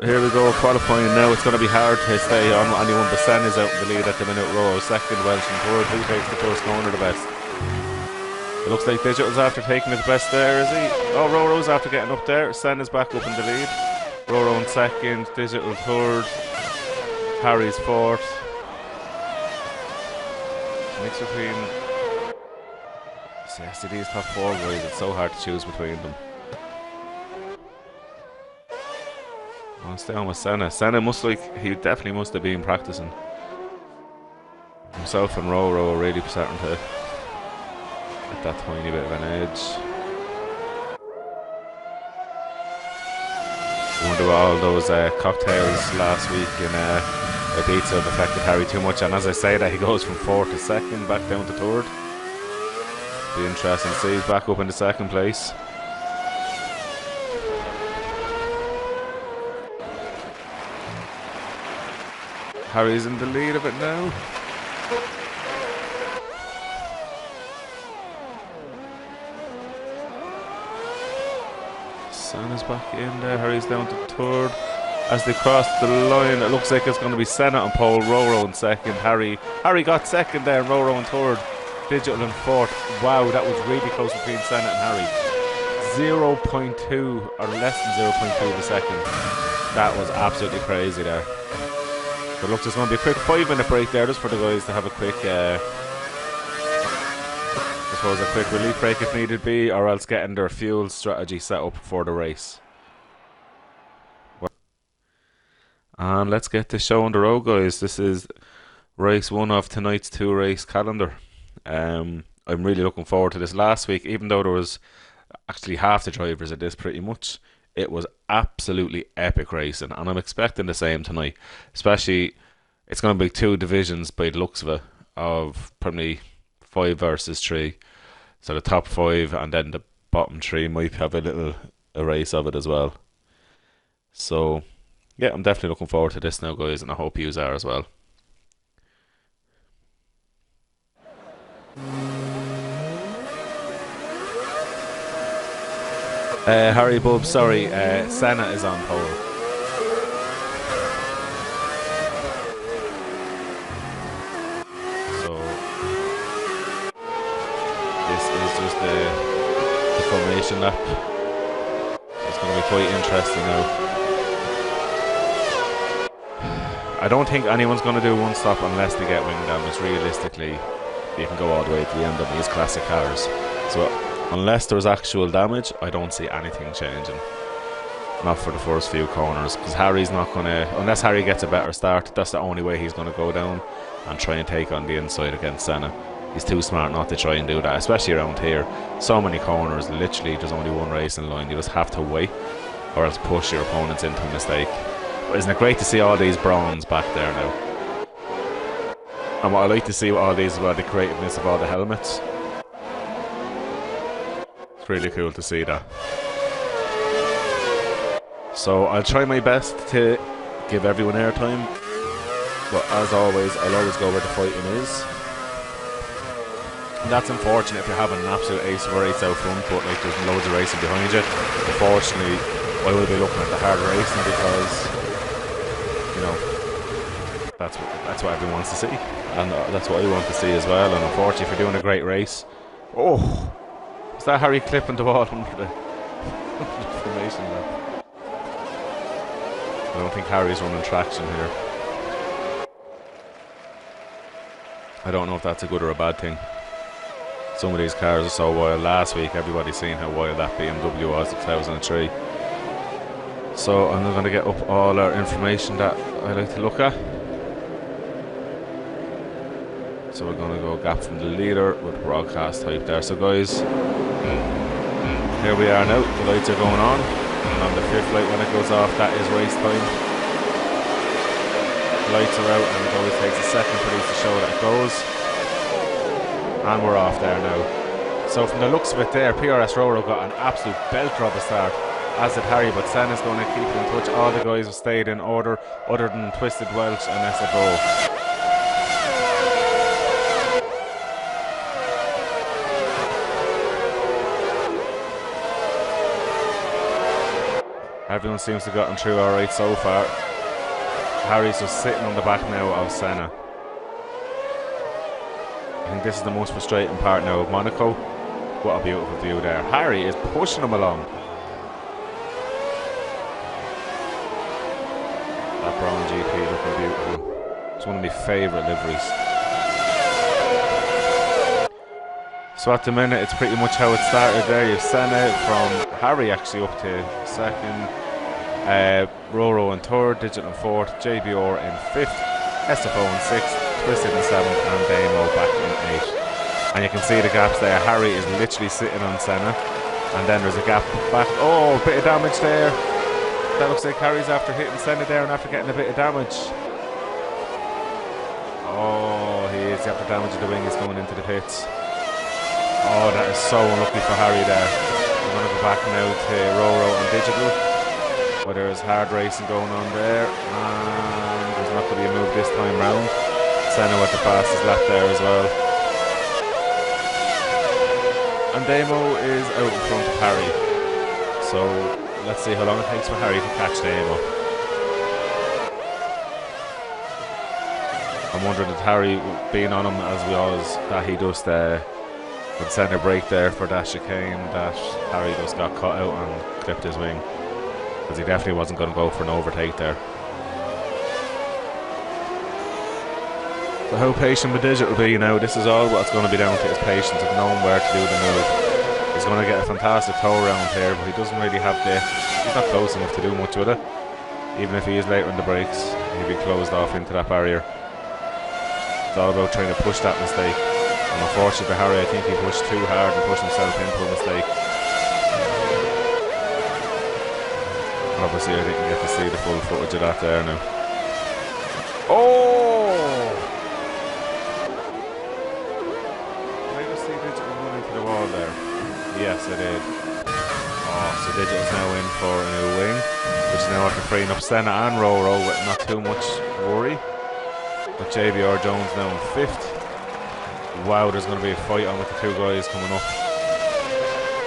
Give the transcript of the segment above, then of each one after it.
here we go, qualifying now. It's going to be hard to stay on anyone, but Sen is out in the lead at the minute. Row second, Welsh and third. Who takes the first corner the best? It looks like Digital's after taking his best there, is he? Oh, Roro's after getting up there. Sen is back up in the lead. Roro in second, Digital third, Harry's fourth. Mix between... See, these top four guys, it's so hard to choose between them. I'll stay on with Senna. Senna he definitely must have been practicing. Himself and Roro are really starting to get that tiny bit of an edge. I wonder what all those cocktails last week in Ibiza have affected Harry too much. And as I say that, he goes from fourth to second, back down to third. Be interesting to see. He's back up in the second place. Harry's in the lead of it now. Senna's back in there. Harry's down to third. As they cross the line, it looks like it's going to be Senna on pole, Roro in second. Harry got second there, Roro in third. Digital in fourth. Wow, that was really close between Senna and Harry. 0.2 or less than 0.2 of a second. That was absolutely crazy there. But look, there's going to be a quick 5-minute break there just for the guys to have a quick, I suppose a quick relief break if needed be, or else getting their fuel strategy set up for the race. And let's get the show on the road, guys. This is race 1 of tonight's 2-race calendar. I'm really looking forward to this. Last week, even though there was actually half the drivers at this pretty much, it was absolutely epic racing, and I'm expecting the same tonight. Especially, it's going to be 2 divisions by the looks of it, of probably 5 versus 3. So the top 5 and then the bottom 3 might have a race of it as well. So yeah, I'm definitely looking forward to this now, guys, and I hope you are as well. Harry Bub, sorry, Senna is on pole. So this is just the formation lap. So it's going to be quite interesting now. I don't think anyone's going to do one stop unless they get wing damage. Realistically, you can go all the way to the end of these classic cars. So unless there's actual damage, I don't see anything changing. Not for the first few corners, because Harry's not going to, unless Harry gets a better start, that's the only way he's going to go down and try and take on the inside against Senna. He's too smart not to try and do that, especially around here. So many corners, literally there's only one race in line. You just have to wait or else push your opponents into a mistake. But isn't it great to see all these Brawns back there now? And what I like to see with all these is the creativeness of all the helmets. It's really cool to see that. So I'll try my best to give everyone airtime, but as always, I'll always go where the fighting is. And that's unfortunate if you're having an absolute ace of a race out front, but like there's loads of racing behind you. Unfortunately, I will be looking at the hard racing because, you know, that's what everyone wants to see, and that's what I want to see as well. And unfortunately, if you're doing a great race, oh, is that Harry clipping the wall under the formation there? I don't think Harry's running traction here. I don't know if that's a good or a bad thing. Some of these cars are so wild. Last week, everybody's seen how wild that BMW was, 2003. So I'm going to get up all our information that I like to look at. So we're going to go gap from the leader with broadcast type there. So guys, here we are now. The lights are going on. And on the 5th light when it goes off, that is race time. The lights are out and it always takes a second for these to show that it goes. And we're off there now. So from the looks of it there, PRS Roro got an absolute belter of a start, as did Harry, but Senna's going to keep it in touch. All the guys have stayed in order other than Twisted Welch and SFO. Everyone seems to have gotten through alright so far. Harry's just sitting on the back now of Senna. I think this is the most frustrating part now of Monaco. What a beautiful view there. Harry is pushing him along. That Brawn GP looking beautiful. It's one of my favourite liveries. So at the minute, it's pretty much how it started there. You have Senna from Harry actually up to second, Roro in third, Digit in fourth, JBR in fifth, SFO in sixth, Twisted in seventh, and Damo back in eighth. And you can see the gaps there. Harry is literally sitting on Senna, and then there's a gap back. Oh, a bit of damage there. That looks like Harry's after hitting Senna there and after getting a bit of damage. Oh, he is after damage of the wing. He's going into the pits. Oh, that is so unlucky for Harry there. I'm going to go back now to Roro and Digital, where there is hard racing going on there, and there's not going to be a move this time round. Senna with the fastest lap there as well. And Damo is out in front of Harry. So let's see how long it takes for Harry to catch Damo. I'm wondering if Harry, being on him as we always, that he just would send a break there for that chicane, that Harry just got caught out and clipped his wing, because he definitely wasn't going to go for an overtake there. So how patient with Digit will be now. This is all what's going to be down to his patience of knowing where to do the move. He's going to get a fantastic toe around here, but he doesn't really have he's not close enough to do much with it. Even if he is later in the brakes, he'll be closed off into that barrier. It's all about trying to push that mistake. And unfortunately for Harry, I think he pushed too hard and pushed himself into a mistake. Obviously I didn't get to see the full footage of that there now. Oh! Did I just see Digital run into the wall there? Yes, I did. Oh, so Digital's now in for a new wing, which is now after freeing up Senna and Roro with not too much worry. But JBR Jones now in fifth. Wow, there's going to be a fight on with the two guys coming up.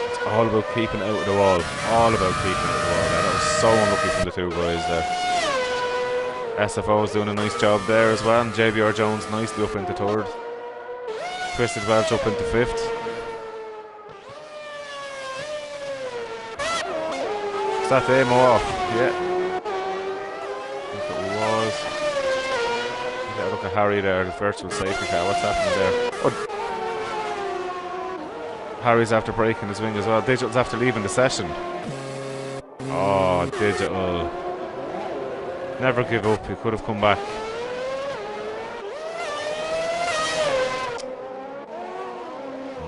It's all about keeping out of the wall. All about keeping out of the wall there. That was so unlucky from the two guys there. SFO is doing a nice job there as well. And JBR Jones nicely up into third. Twisted Welch up into fifth. Is that Damo off? Yeah. Look at Harry there, the virtual safety car. What's happening there? Oh. Harry's after breaking his wing as well. Digital's after leaving the session. Oh, Digital. Never give up. He could have come back.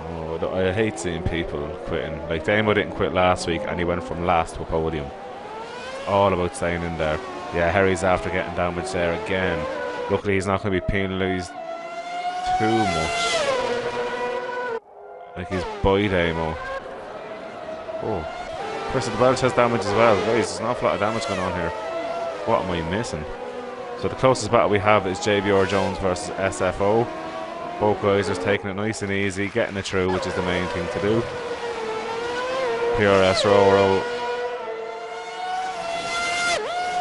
Oh, I hate seeing people quitting. Like Damo didn't quit last week and he went from last to a podium. All about staying in there. Yeah, Harry's after getting damage there again. Luckily he's not going to be penalised too much. Like he's by Damo. Oh. Twisted Welch has damage as well. Guys, there's an awful lot of damage going on here. What am I missing? So the closest battle we have is JBR Jones versus SFO. Both guys are taking it nice and easy, getting it through, which is the main thing to do. PRS Roro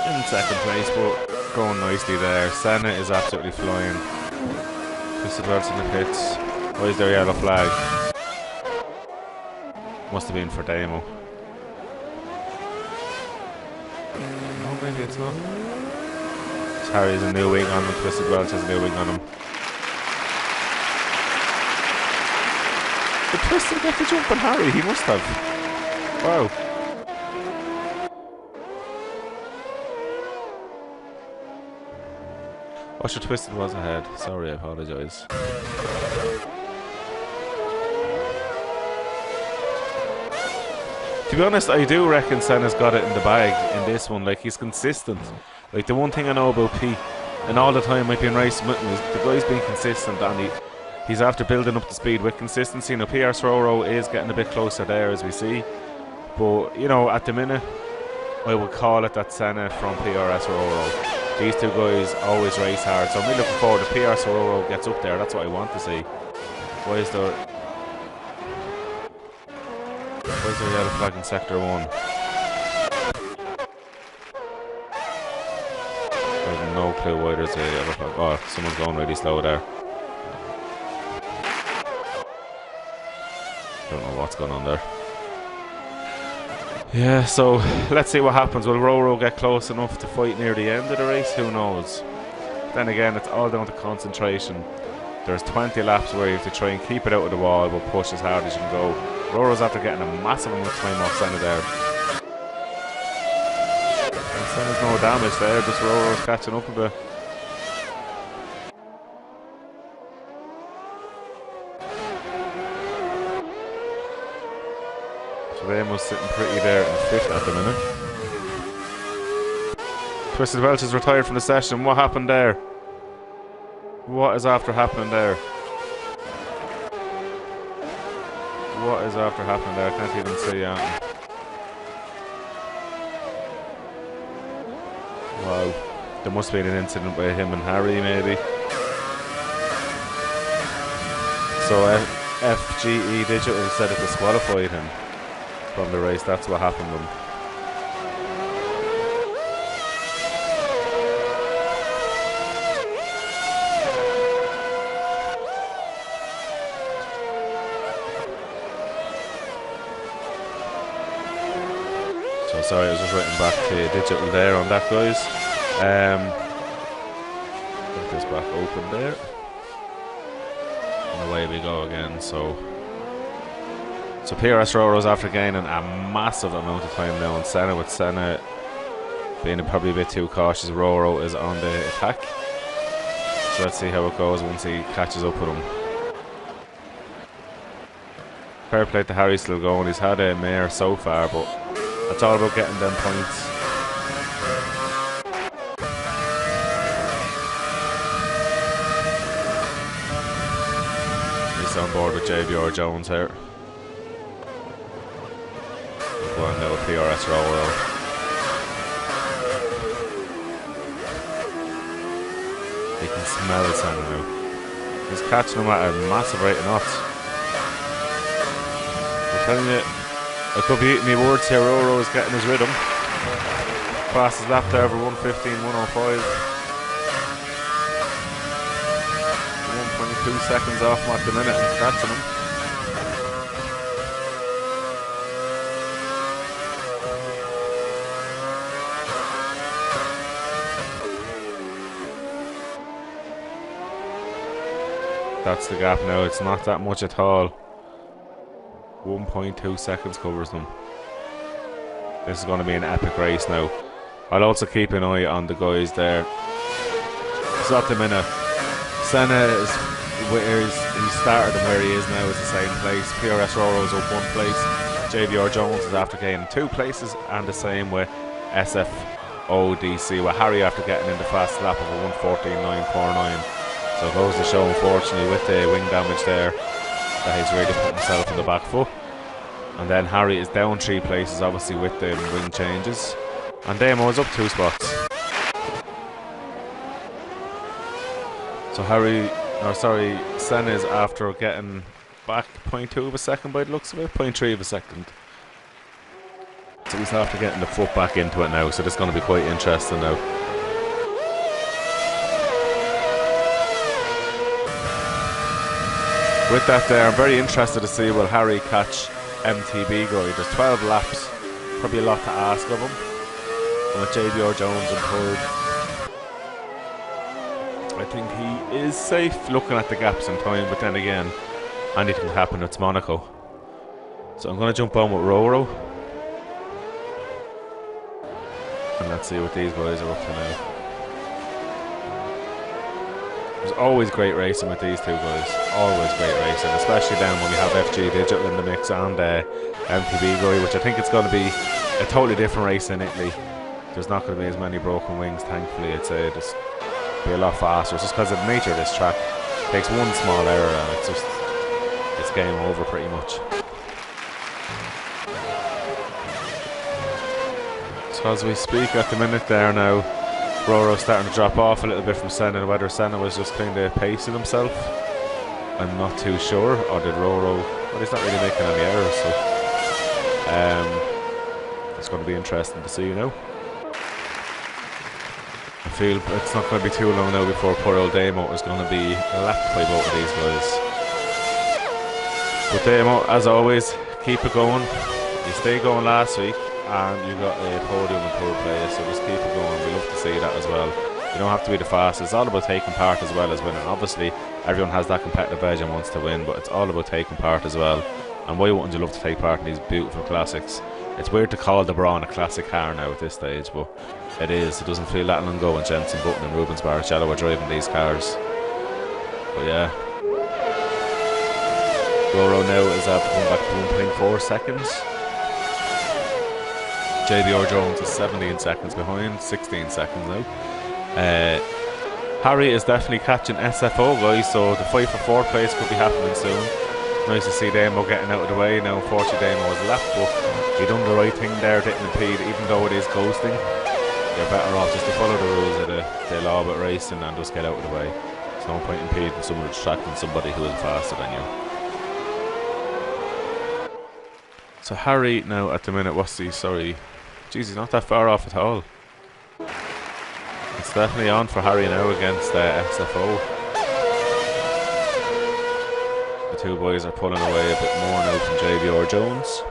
in second place, but going nicely there. Senna is absolutely flying. Twisted Welch in the pits. Why is there a yellow flag? Must have been for Damo. No, maybe it's not. Harry has a new wing on him. Twisted Welch has a new wing on him. But Twisted got the jump on Harry. He must have. Wow. Usher Twisted was ahead. Sorry, I apologise. To be honest, I do reckon Senna's got it in the bag in this one. Like, he's consistent. Like, the one thing I know about Pete, and all the time I've been racing with him, is the guy's being consistent, and he's after building up the speed with consistency. Now, PRS Roro is getting a bit closer there, as we see. But, you know, at the minute, I would call it that Senna from PRS Roro. These two guys always race hard, so I'm really looking forward to PRS Roro gets up there. That's what I want to see. Why is there a yellow flag in sector 1? clue why there's a yellow flag. Oh, someone's going really slow there. Don't know what's going on there. Yeah, so let's see what happens. Will Roro get close enough to fight near the end of the race? Who knows? Then again, it's all down to concentration. There's 20 laps where you have to try and keep it out of the wall but push as hard as you can go. Roro's after getting a massive amount of time off Senna there. And Senna's no damage there, just Roro's catching up a bit. So Ramo's sitting pretty there in 5th at the minute. Twisted Welch is retired from the session. What happened there? What is after happening there? What is after happening there? I can't even see anything. Wow. There must have been an incident with him and Harry, maybe. So FGE Digital said it disqualified him from the race. That's what happened to him. Sorry, I was just writing back to Digital there on that, guys. Get this back open there. And away we go again. So PRS Roro's after gaining a massive amount of time now on Senna, with Senna being probably a bit too cautious. Roro is on the attack. So let's see how it goes once he catches up with him. Fair play to Harry, still going. He's had a mare so far, but it's all about getting them points. He's on board with JBR Jones here. Going now with PRS Roro. He can smell it now. He's catching him at a massive rate of knots. I'm telling you, I could be eating my words here. Roro is getting his rhythm. Fastest lap there for 1:15.105. 1.2 seconds off him at the minute and catching him. That's the gap now. It's not that much at all. 1.2 seconds covers them. This is going to be an epic race now. I'll also keep an eye on the guys there. So at the minute, Senna is where he started and where he is now is the same place. PRS Roro's up 1 place. JBR Jones is after gaining 2 places, and the same with SFODC, with Harry after getting in the fast lap of a 1:14.949. So it goes to show, unfortunately, with the wing damage there, that he's really put himself on the back foot. And then Harry is down 3 places, obviously, with the wing changes. And Damo is up 2 spots. So Senna is after getting back 0.2 of a second by the looks of it, 0.3 of a second. So he's after getting the foot back into it now, so this is going to be quite interesting now. With that there, I'm very interested to see will Harry catch MTB guy. There's 12 laps, probably a lot to ask of him. And with JBR Jones in 3rd, I think he is safe looking at the gaps in time, but then again, anything can happen. It's Monaco. So I'm going to jump on with Roro. And let's see what these guys are up to now. There's always great racing with these 2 guys. Always great racing, especially then when we have FG Digital in the mix and MTB guy, which I think it's going to be a totally different race in Italy. There's not going to be as many broken wings, thankfully. I'd say it'll just be a lot faster. It's just because of the nature of this track. It takes one small error and it's game over pretty much. So as we speak at the minute there now, Roro's starting to drop off a little bit from Senna. Whether Senna was just kind of pacing himself, I'm not too sure. Or did Roro... Well, he's not really making any errors, so... it's going to be interesting to see now. feel it's not going to be too long now before poor old Damo is going to be lapped by both of these guys. But Damo, as always, keep it going. You stay going last week and you got a podium in third place, so just keep it going. We love to see that as well. You don't have to be the fastest. It's all about taking part as well as winning. Obviously, everyone has that competitive edge and wants to win, but it's all about taking part as well. And why wouldn't you love to take part in these beautiful classics? It's weird to call the Brawn a classic car now at this stage, but it is. It doesn't feel that long ago when Jensen Button and Rubens Barrichello were driving these cars. But yeah. Roro now is at going back to 1.4 seconds. JBR Jones is 17 seconds behind, 16 seconds now. Harry is definitely catching SFO, guys, so the fight for fourth place could be happening soon. Nice to see Damo getting out of the way. Now unfortunately Damo was lapped, but he done the right thing there, didn't impede, even though it is ghosting. You're better off just to follow the rules of the law about racing and just get out of the way. There's no point impeding someone, distracting somebody who is faster than you. So Harry now at the minute, what's he, sorry, jeez, he's not that far off at all. It's definitely on for Harry now against SFO. The two boys are pulling away a bit more now from JBR Jones.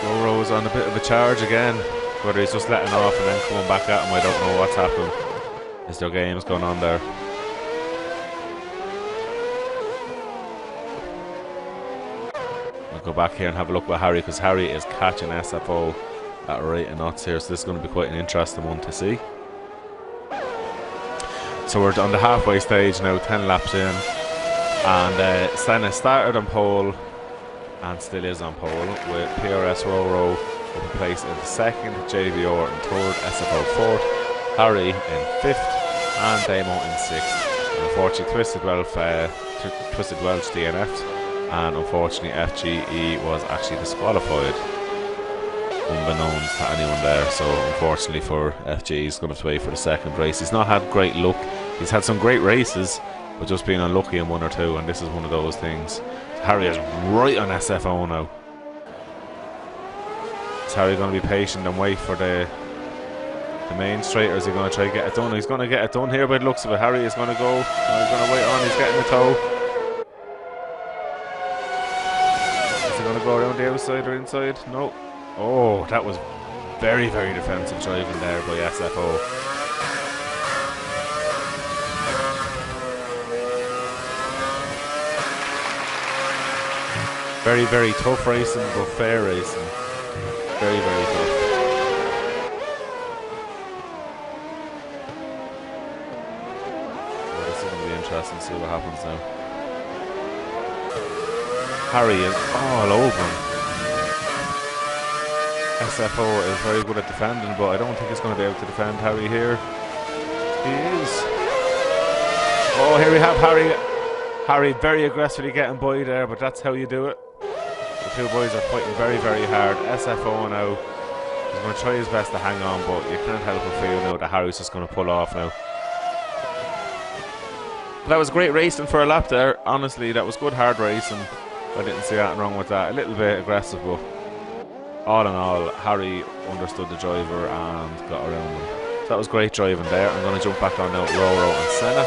Roro's on a bit of a charge again, whether he's just letting off and then coming back at him, I don't know what's happened. Is there games going on there? I'll go back here and have a look at Harry, because Harry is catching SFO at a rate of knots here, so this is going to be quite an interesting one to see. So we're on the halfway stage now, 10 laps in, and Senna started on pole and still is on pole, with PRS Roro in place in second, JBR in third, SFO fourth, Harry in fifth, and Damo in sixth. And unfortunately Twisted Welch DNF'd, and unfortunately FGE was actually disqualified, unbeknownst to anyone there. So unfortunately for FG, he's going to have to wait for the second race. He's not had great luck. He's had some great races, but just being unlucky in one or two, and this is one of those things. So Harry is right on SFO now. Is Harry going to be patient and wait for the main straight, or is he going to try to get it done? He's going to get it done here by the looks of it. Harry is going to go, he's going to wait on, he's getting the toe. Is he going to go around the outside or inside? No. Oh, that was very, very defensive driving there by SFO. Very, very tough racing, but fair racing. Very, very tough. Well, this is going to be interesting to see what happens now. Harry is all over him. SFO is very good at defending, but I don't think he's going to be able to defend Harry here. He is. Oh, here we have Harry. Harry very aggressively getting by there, but that's how you do it. The two boys are fighting very, very hard. SFO now is going to try his best to hang on, but you can't help but feel now that Harry's just going to pull off now. That was great racing for a lap there. Honestly, that was good hard racing. I didn't see anything wrong with that. A little bit aggressive, but all in all, Harry understood the driver and got around him. So that was great driving there. I'm going to jump back on now Roro and Senna,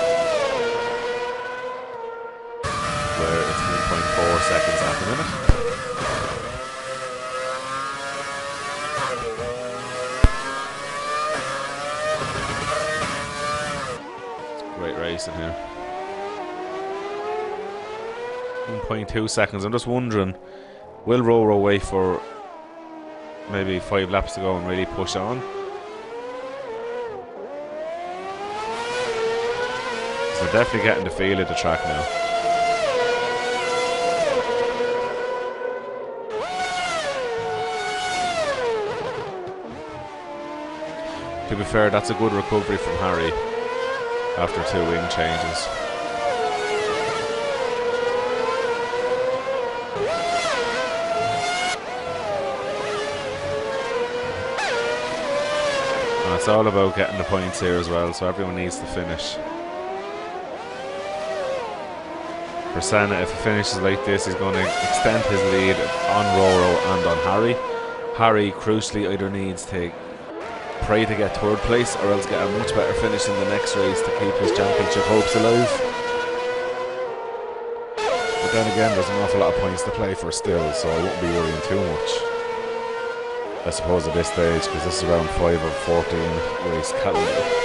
where it's 1.4 seconds at the minute. Great racing here. 1.2 seconds. I'm just wondering, will Roro wait for maybe 5 laps to go and really push on? So definitely getting the feel of the track now. To be fair, that's a good recovery from Harry after 2 wing changes. And it's all about getting the points here as well, so everyone needs to finish. For Senna, if he finishes like this, he's going to extend his lead on Roro and on Harry. Harry crucially either needs to pray to get third place or else get a much better finish in the next race to keep his championship hopes alive. But then again, there's an awful lot of points to play for still, so I won't be worrying too much, I suppose, at this stage, because this is round 5 of 14 race calendar.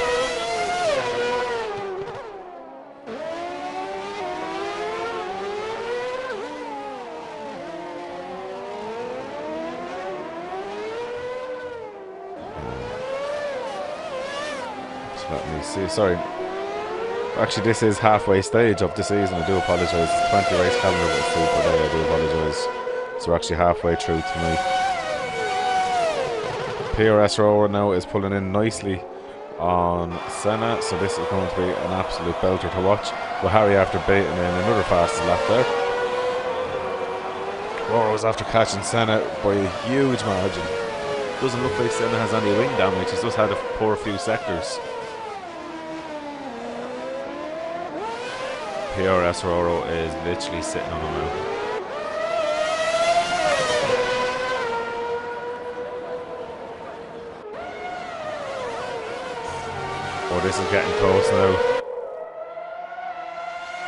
Let me see, sorry. Actually, this is halfway stage of the season. I do apologise. It's 20 race calendar with food per day. I do apologise. So we're actually halfway through tonight. PRS Rower now is pulling in nicely on Senna. So this is going to be an absolute belter to watch. With Harry after baiting in another fastest lap there. Rower was after catching Senna by a huge margin. Doesn't look like Senna has any wing damage. He's just had a poor few sectors. PRS Roro is literally sitting on him now. Oh, this is getting close now.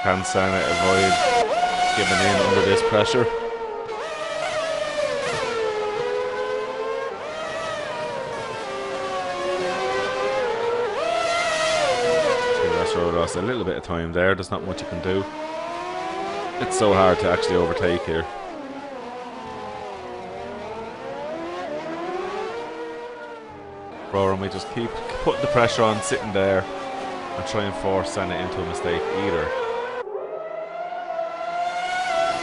Can Senna avoid giving in under this pressure? Lost a little bit of time there. There's not much you can do. It's so hard to actually overtake here. Roran, we just keep putting the pressure on, sitting there and try and force Senna into a mistake either.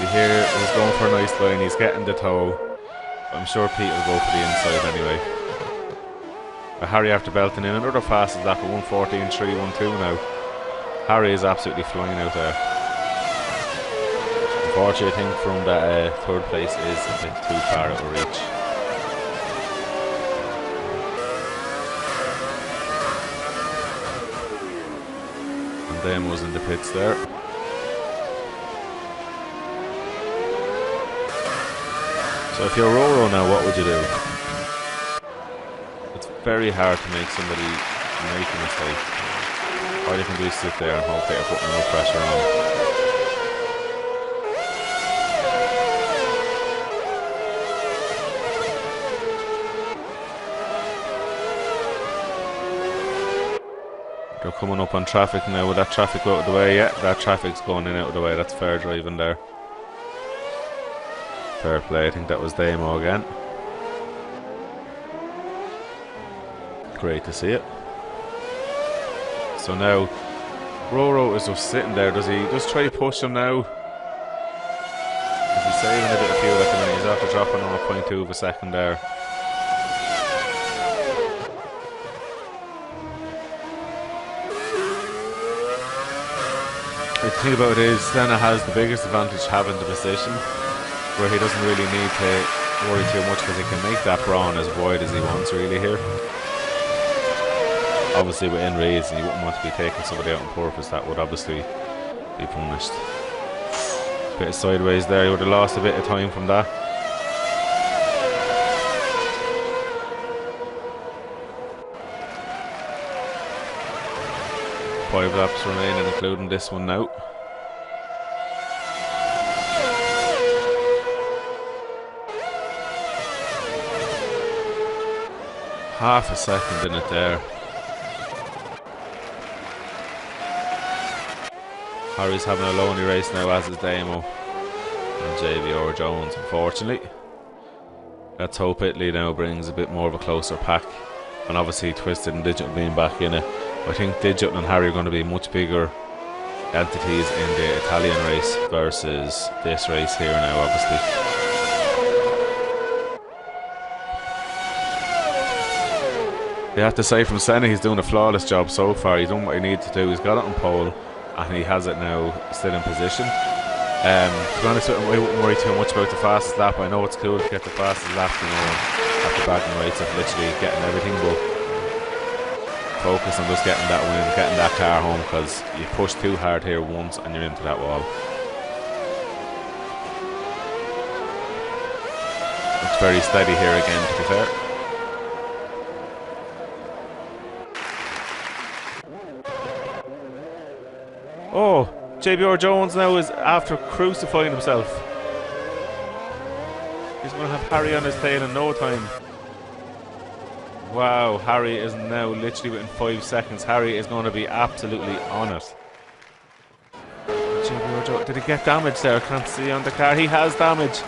You hear he's going for a nice line, he's getting the toe. I'm sure Pete will go for the inside anyway. Harry after belting in another fastest lap at 1:14.312 now. Harry is absolutely flying out there. Unfortunately, I think from that third place is a bit too far out of reach. And then was in the pits there. So if you're Roro now, what would you do? It's very hard to make somebody make a mistake. All you can do is sit there and hope they're putting no pressure on. They're coming up on traffic now. With that traffic out of the way, yeah, that traffic's going in out of the way. That's fair driving there. Fair play. I think that was Damo again. Great to see it. So now, Roro is just sitting there. Does he just try to push him now? Is he saving a bit of fuel at the minute? He's after dropping on a 0.2 of a second there. The thing about it is, Senna has the biggest advantage having the position, where he doesn't really need to worry too much because he can make that Brawn as wide as he wants really here. Obviously within reason, you wouldn't want to be taking somebody out on purpose. That would obviously be punished. Bit of sideways there, he would have lost a bit of time from that. Five laps remaining, including this one now. Half a second in it there. Harry's having a lonely race now, as is Damo and JVR Jones, unfortunately. Let's hope Italy now brings a bit more of a closer pack. And obviously Twisted and Digital being back in it. I think Digital and Harry are going to be much bigger entities in the Italian race versus this race here now, obviously. You have to say from Senna, he's doing a flawless job so far. He's done what he needed to do. He's got it on pole and he has it now still in position. To be honest, I wouldn't worry too much about the fastest lap. I know it's cool to get the fastest lap, you know, after bagging rates of literally getting everything, but focus on just getting that win, getting that car home, because you push too hard here once and you're into that wall. Looks very steady here again, to be fair. Oh, JBR Jones now is after crucifying himself. He's going to have Harry on his tail in no time. Wow, Harry is now literally within 5 seconds. Harry is going to be absolutely on it. JBR Jones, did he get damage there? I can't see on the car. He has damage.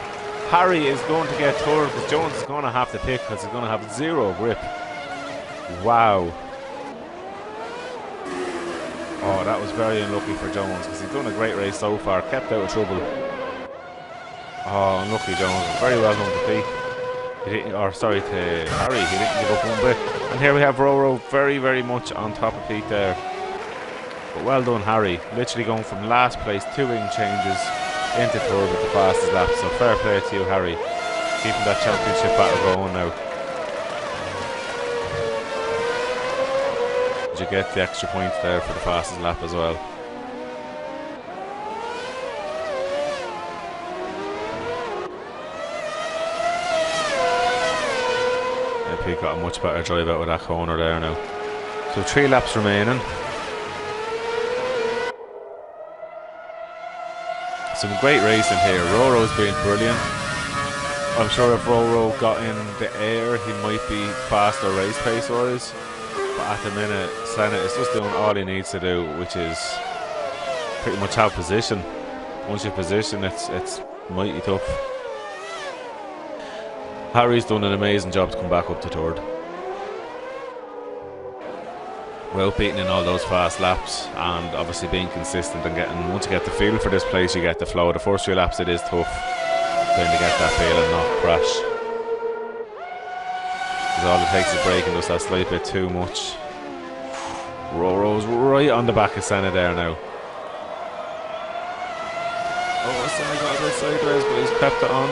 Harry is going to get towed because Jones is going to have to pick because he's going to have 0 grip. Wow. Oh, that was very unlucky for Jones because he's done a great race so far. Kept out of trouble. Oh, unlucky Jones. Very well done to Pete. Sorry, to Harry. He didn't give up one bit. And here we have Roro very, very much on top of Pete there. But well done, Harry. Literally going from last place, 2 wing changes into third with the fastest lap. So fair play to you, Harry. Keeping that championship battle going now. You get the extra points there for the fastest lap as well. He got a much better drive out of that corner there now. So 3 laps remaining. Some great racing here. Roro's been brilliant. I'm sure if Roro got in the air, he might be faster race pace wise. But at the minute, Senna is just doing all he needs to do, which is pretty much have position. Once you position, it's mighty tough. Harry's done an amazing job to come back up to third. Well beaten in all those fast laps, and obviously being consistent and getting, once you get the feel for this place, you get the flow. The first 3 laps it is tough, then to get that feel and not crash. All it takes is braking just that slight bit too much. Roro's right on the back of Senna there now. Oh, Senna got a bit sideways, but he's kept it on.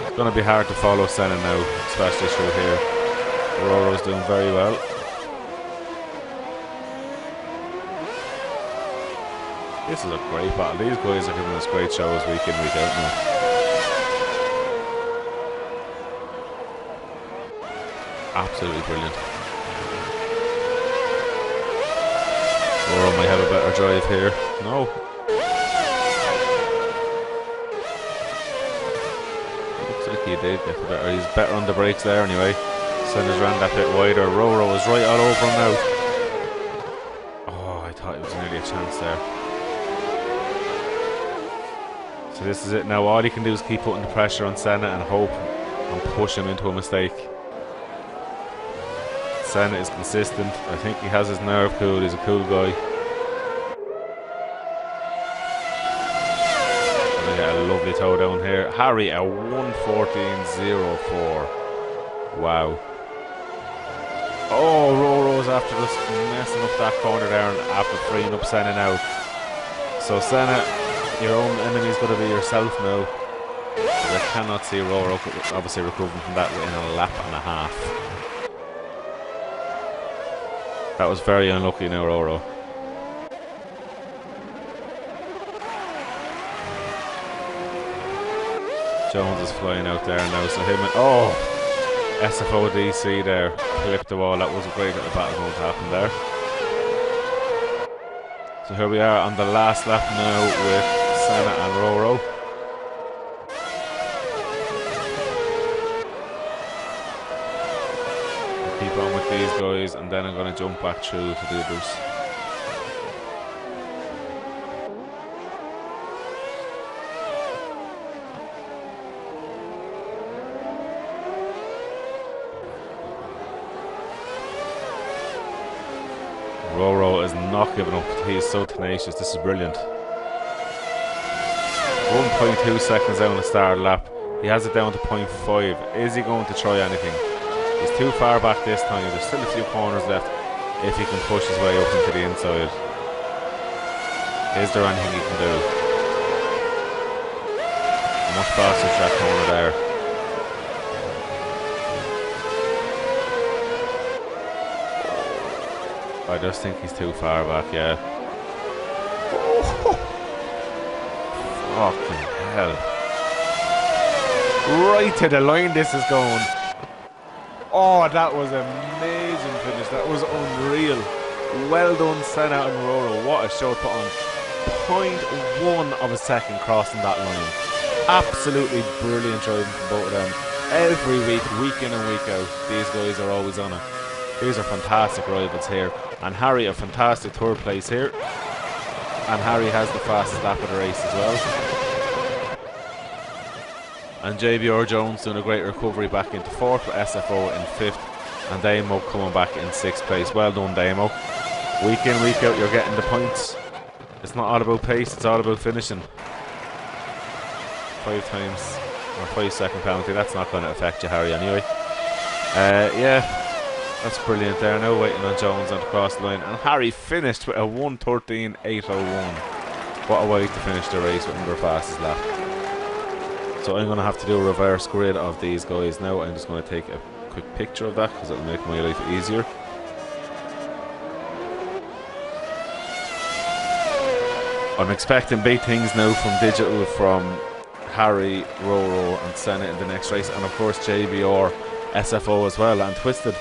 It's going to be hard to follow Senna now, especially through here. Roro's doing very well. This is a great battle. These guys are giving us great shows week in, week out now. Absolutely brilliant. Roro might have a better drive here. No. Looks like he did get better. He's better on the brakes there anyway. Senna's ran that bit wider. Roro is right all over him now. Oh, I thought it was nearly a chance there. So this is it now. All he can do is keep putting the pressure on Senna and hope and push him into a mistake. Senna is consistent. I think he has his nerve cool. He's a cool guy. And we get a lovely toe down here. Harry a 1:14.04. Wow. Oh, Roro's after just messing up that corner there and after freeing up Senna now. So Senna, your own enemy is going to be yourself now. But I cannot see Roro obviously recovering from that in a lap and a half. That was very unlucky now, Roro. Jones is flying out there now, so him and... Oh! SFODC there. Clipped the wall. That was a great little battle going to happen there. So here we are on the last lap now with Senna and Roro. Keep on with these guys, and then I'm going to jump back through to the others. Roro is not giving up. He is so tenacious. This is brilliant. 1.2 seconds down the start lap. He has it down to 0.5. Is he going to try anything? He's too far back this time. There's still a few corners left if he can push his way up into the inside. Is there anything he can do? Much faster to that corner there. I just think he's too far back, yeah. Oh. Fucking hell. Right to the line this is going. Oh, that was an amazing finish. That was unreal. Well done, Senna and Roro. What a show to put on. 0.1 of a second crossing that line. Absolutely brilliant driving from both of them. Every week in and week out, these guys are always on it. These are fantastic rivals here. And Harry, a fantastic third place here. And Harry has the fastest lap of the race as well. And JBR Jones doing a great recovery back into 4th, with SFO in 5th. And Damo coming back in 6th place. Well done, Damo. Week in, week out, you're getting the points. It's not all about pace, it's all about finishing. 5 times, or 5-second penalty, that's not going to affect you, Harry, anyway. Yeah, that's brilliant there. Now waiting on Jones on to cross the line. And Harry finished with a 1:13.801. What a way to finish the race with their fastest lap. So I'm going to have to do a reverse grid of these guys now. I'm just going to take a quick picture of that because it'll make my life easier. I'm expecting big things now from Digital, from Harry, Roro and Senna in the next race, and of course JBR, SFO as well, and Twisted.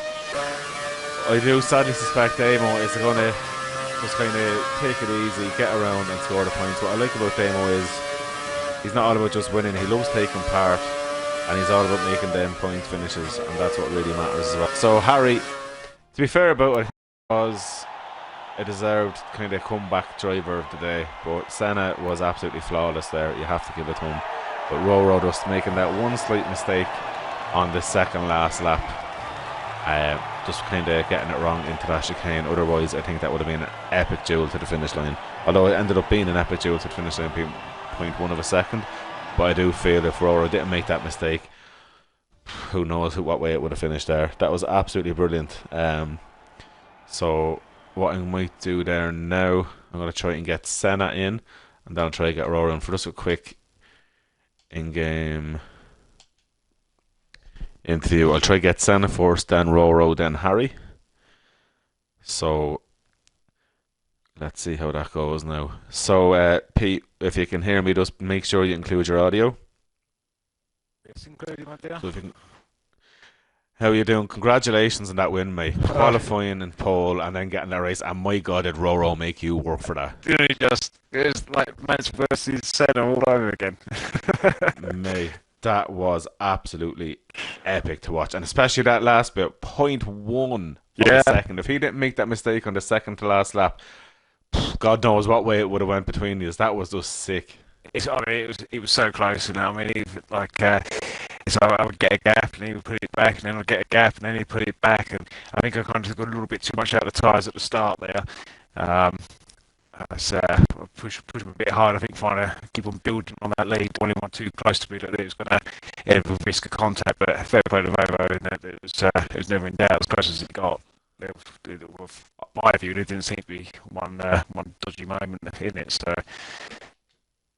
I do sadly suspect Damo is going to just kind of take it easy, get around and score the points. What I like about Damo is he's not all about just winning, he loves taking part and he's all about making them point finishes, and that's what really matters as well. So Harry, to be fair about it, was a deserved kind of comeback driver of the day, but Senna was absolutely flawless there, you have to give it to him. But Roro just making that one slight mistake on the second last lap, just kind of getting it wrong into that chicane. Otherwise I think that would have been an epic duel to the finish line, although it ended up being an epic duel to the finish line, 0.1 of a second. But I do feel if Roro didn't make that mistake, who knows what way it would have finished there. That was absolutely brilliant. So what I might do there now, I'm going to try and get Senna in, and then I'll try to get Roro in for just a quick in-game interview. I'll try to get Senna first, then Roro, then Harry. So let's see how that goes now. So Pete, if you can hear me, just make sure you include your audio. Yes, including my dear. So if you can, how are you doing? Congratulations on that win, mate. Qualifying in pole and then getting that race. And my God, did Roro make you work for that? It's like Mans versus Senna all over again. Mate, that was absolutely epic to watch. And especially that last bit, 0.1 of a second. If he didn't make that mistake on the second to last lap, God knows what way it would have went between these. That was just sick. It was so close, you know. I mean, so I would get a gap, and he would put it back, and then I'd get a gap, and then he'd put it back, and I think I kind of got a little bit too much out of the tyres at the start there. I pushed him a bit hard, I think, trying to keep on building on that lead. Don't want too close to me that it was going to end with risk of contact, but fair play to Movo, and it was never in doubt as close as it got. My view, there didn't seem to be one dodgy moment in it, so.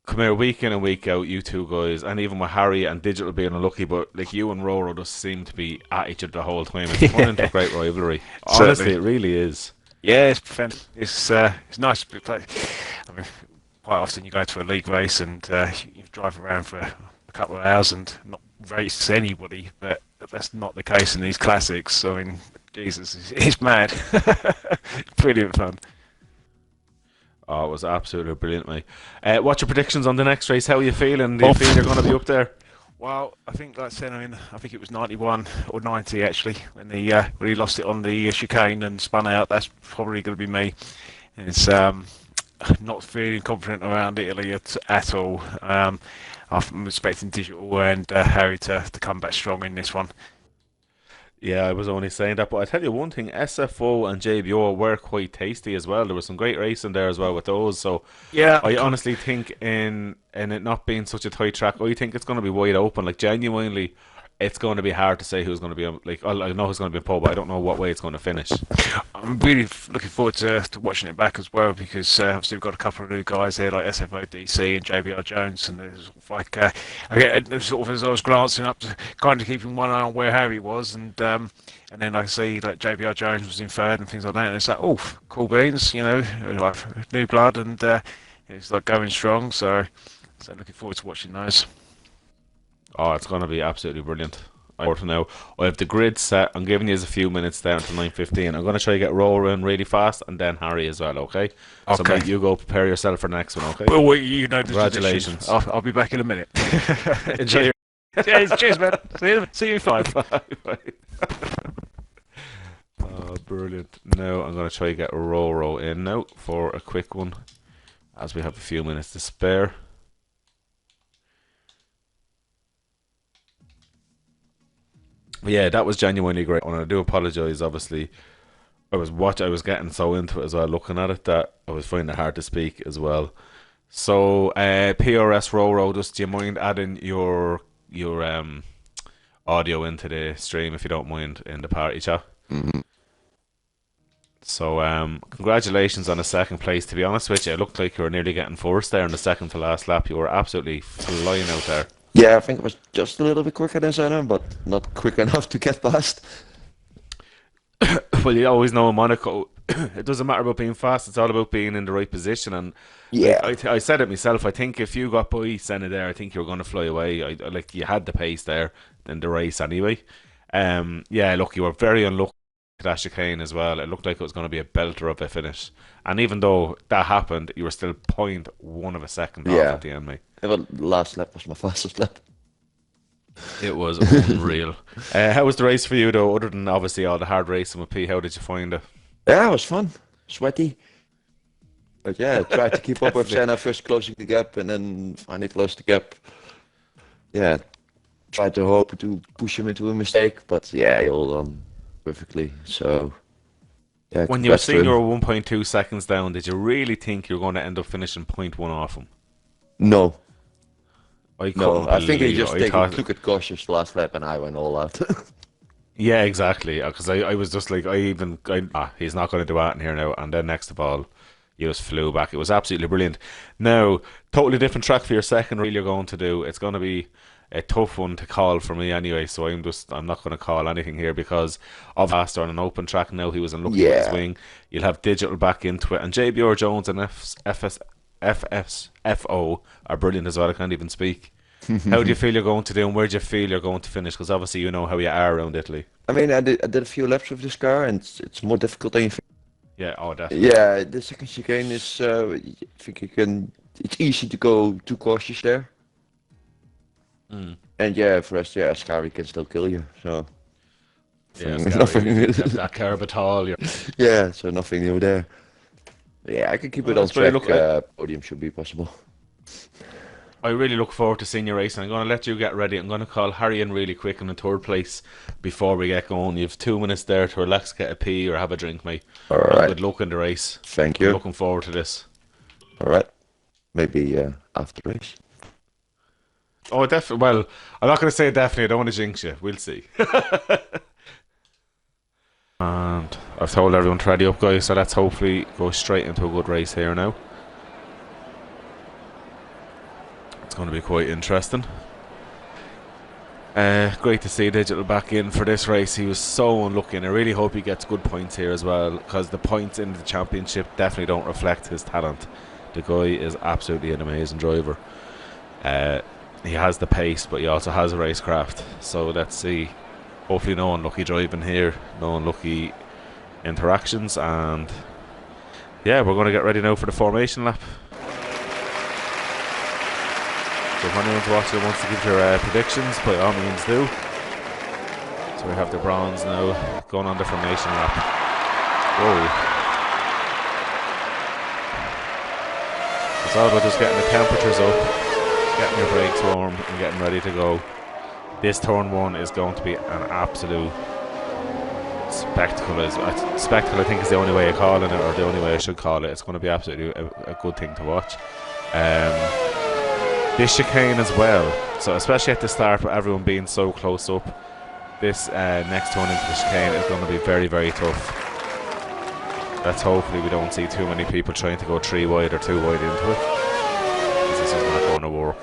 Come here, week in and week out, you two guys, and even with Harry and Digital being unlucky, but like you and Roro just seem to be at each other the whole time. It's turned into a great rivalry. Honestly, it really is. Yeah, it's nice to be played. I mean, quite often you go to a league race and you drive around for a couple of hours and not race anybody, but that's not the case in these classics. I mean, Jesus, it's mad. Brilliant fun. Oh, it was absolutely brilliant, mate. What's your predictions on the next race? How are you feeling? Do you feel you're going to be up there? Well, I think, like I said, I think it was 91 or 90 actually when he lost it on the chicane and spun out. That's probably going to be me. It's not feeling confident around Italy at all. I'm expecting Digital and Harry to come back strong in this one. Yeah, I was only saying that, but I tell you one thing, SFO and JBO were quite tasty as well. There was some great racing there as well with those. So yeah, I honestly think in it not being such a tight track, I think it's going to be wide open. Like genuinely, it's going to be hard to say who's going to be like. I know who's going to be in pole, but I don't know what way it's going to finish. I'm really looking forward to watching it back as well because obviously we've got a couple of new guys there like SFO DC and JBR Jones, and there's like sort of as I was glancing up, to kind of keeping one eye on where Harry was, and then I see like JBR Jones was in third and things like that, and it's like, oh, cool beans, you know, like new blood, and it's like going strong. So looking forward to watching those. Oh, it's going to be absolutely brilliant. Now I have the grid set. I'm giving you a few minutes there until 9:15. I'm going to try to get Rower in really fast, and then Harry as well. Okay. So Okay. mate, you go prepare yourself for the next one. Okay. Well, you know the Congratulations. tradition. I'll be back in a minute. Enjoy. Cheers, man. See you in 5. Bye. Oh, brilliant. Now I'm going to try to get Roro in now for a quick one, as we have a few minutes to spare. But yeah, that was genuinely great, and I do apologise. Obviously, I was getting so into it as well, looking at it, that I was finding it hard to speak as well. So, PRS Roro, just do you mind adding your audio into the stream if you don't mind in the party chat? So, congratulations on the second place. To be honest with you, it looked like you were nearly getting first there in the second to last lap. You were absolutely flying out there. Yeah, I think it was just a little bit quicker than Senna, but not quick enough to get past. Well, you always know in Monaco, it doesn't matter about being fast. It's all about being in the right position. And Yeah. I said it myself. I think if you got by Senna there, I think you were going to fly away. Like you had the pace there in the race anyway. Yeah, look, you were very unlucky at that chicane as well. It looked like it was going to be a belter of a finish. And even though that happened, you were still 0.1 of a second off Yeah. at the end, mate. Well, last lap was my fastest lap. It was unreal. How was the race for you though? Other than obviously all the hard racing with P, how did you find it? Yeah, it was fun. Sweaty. But yeah, tried to keep up with Definitely. Senna, first closing the gap and then finally close the gap. Yeah, tried to hope to push him into a mistake, but yeah, he all done perfectly. So, yeah, When you were congrats to seeing you him. were 1.2 seconds down, did you really think you were going to end up finishing 0.1 off him? No, I no, couldn't I think he believe just it. I thought, took it cautious last lap and I went all out. yeah, exactly. Because I was just like, he's not going to do that in here now. And then next of all, you just flew back. It was absolutely brilliant. Now, totally different track for your second reel you're going to do. It's going to be a tough one to call for me anyway. So I'm not going to call anything here because of faster on an open track now. He was unlucky with his Yeah. wing. You'll have digital back into it. And JBR Jones and FO are brilliant as well. I can't even speak. How do you feel you're going to do, and where do you feel you're going to finish? Because obviously you know how you are around Italy. I mean, I did a few laps with this car and it's more difficult than you think. Yeah, oh, definitely. Yeah, the second chicane is, I think it's easy to go too cautious there. Mm. And yeah, for us, yeah, Ascari can still kill you, so. Yeah, Nothing- scary. If you have that curb at all. Yeah, so nothing new there. Yeah, I can keep it Well, on that's great. track. Look, Podium should be possible. I really look forward to seeing you race, and I'm going to let you get ready. I'm going to call Harry in really quick in the third place before we get going. You have 2 minutes there to relax, get a pee, or have a drink, mate. All And right. good luck in the race. Thank I'm you. looking forward to this. All right. Maybe after race. Oh, definitely. Well, I'm not going to say definitely. I don't want to jinx you. We'll see. And I've told everyone to ready up, guys. So let's hopefully go straight into a good race here now. It's going to be quite interesting. Great to see Digital back in for this race. He was so unlucky, and I really hope he gets good points here as well, because the points in the championship definitely don't reflect his talent. The guy is absolutely an amazing driver. He has the pace, but he also has a racecraft. So let's see. Hopefully no unlucky driving here, no unlucky interactions, and yeah, we're going to get ready now for the formation lap. So if anyone's watching and wants to give your predictions, by all means do. So we have the Brawns now going on the formation lap. Whoa. It's all about just getting the temperatures up, getting your brakes warm and getting ready to go. This turn one is going to be an absolute spectacle. Spectacle, I think, is the only way of calling it, or the only way I should call it. It's going to be absolutely a good thing to watch. This chicane as well, so especially at the start with everyone being so close up, this next turn into the chicane is going to be very, very tough. Let's hopefully we don't see too many people trying to go 3 wide or 2 wide into it, because this is not going to work.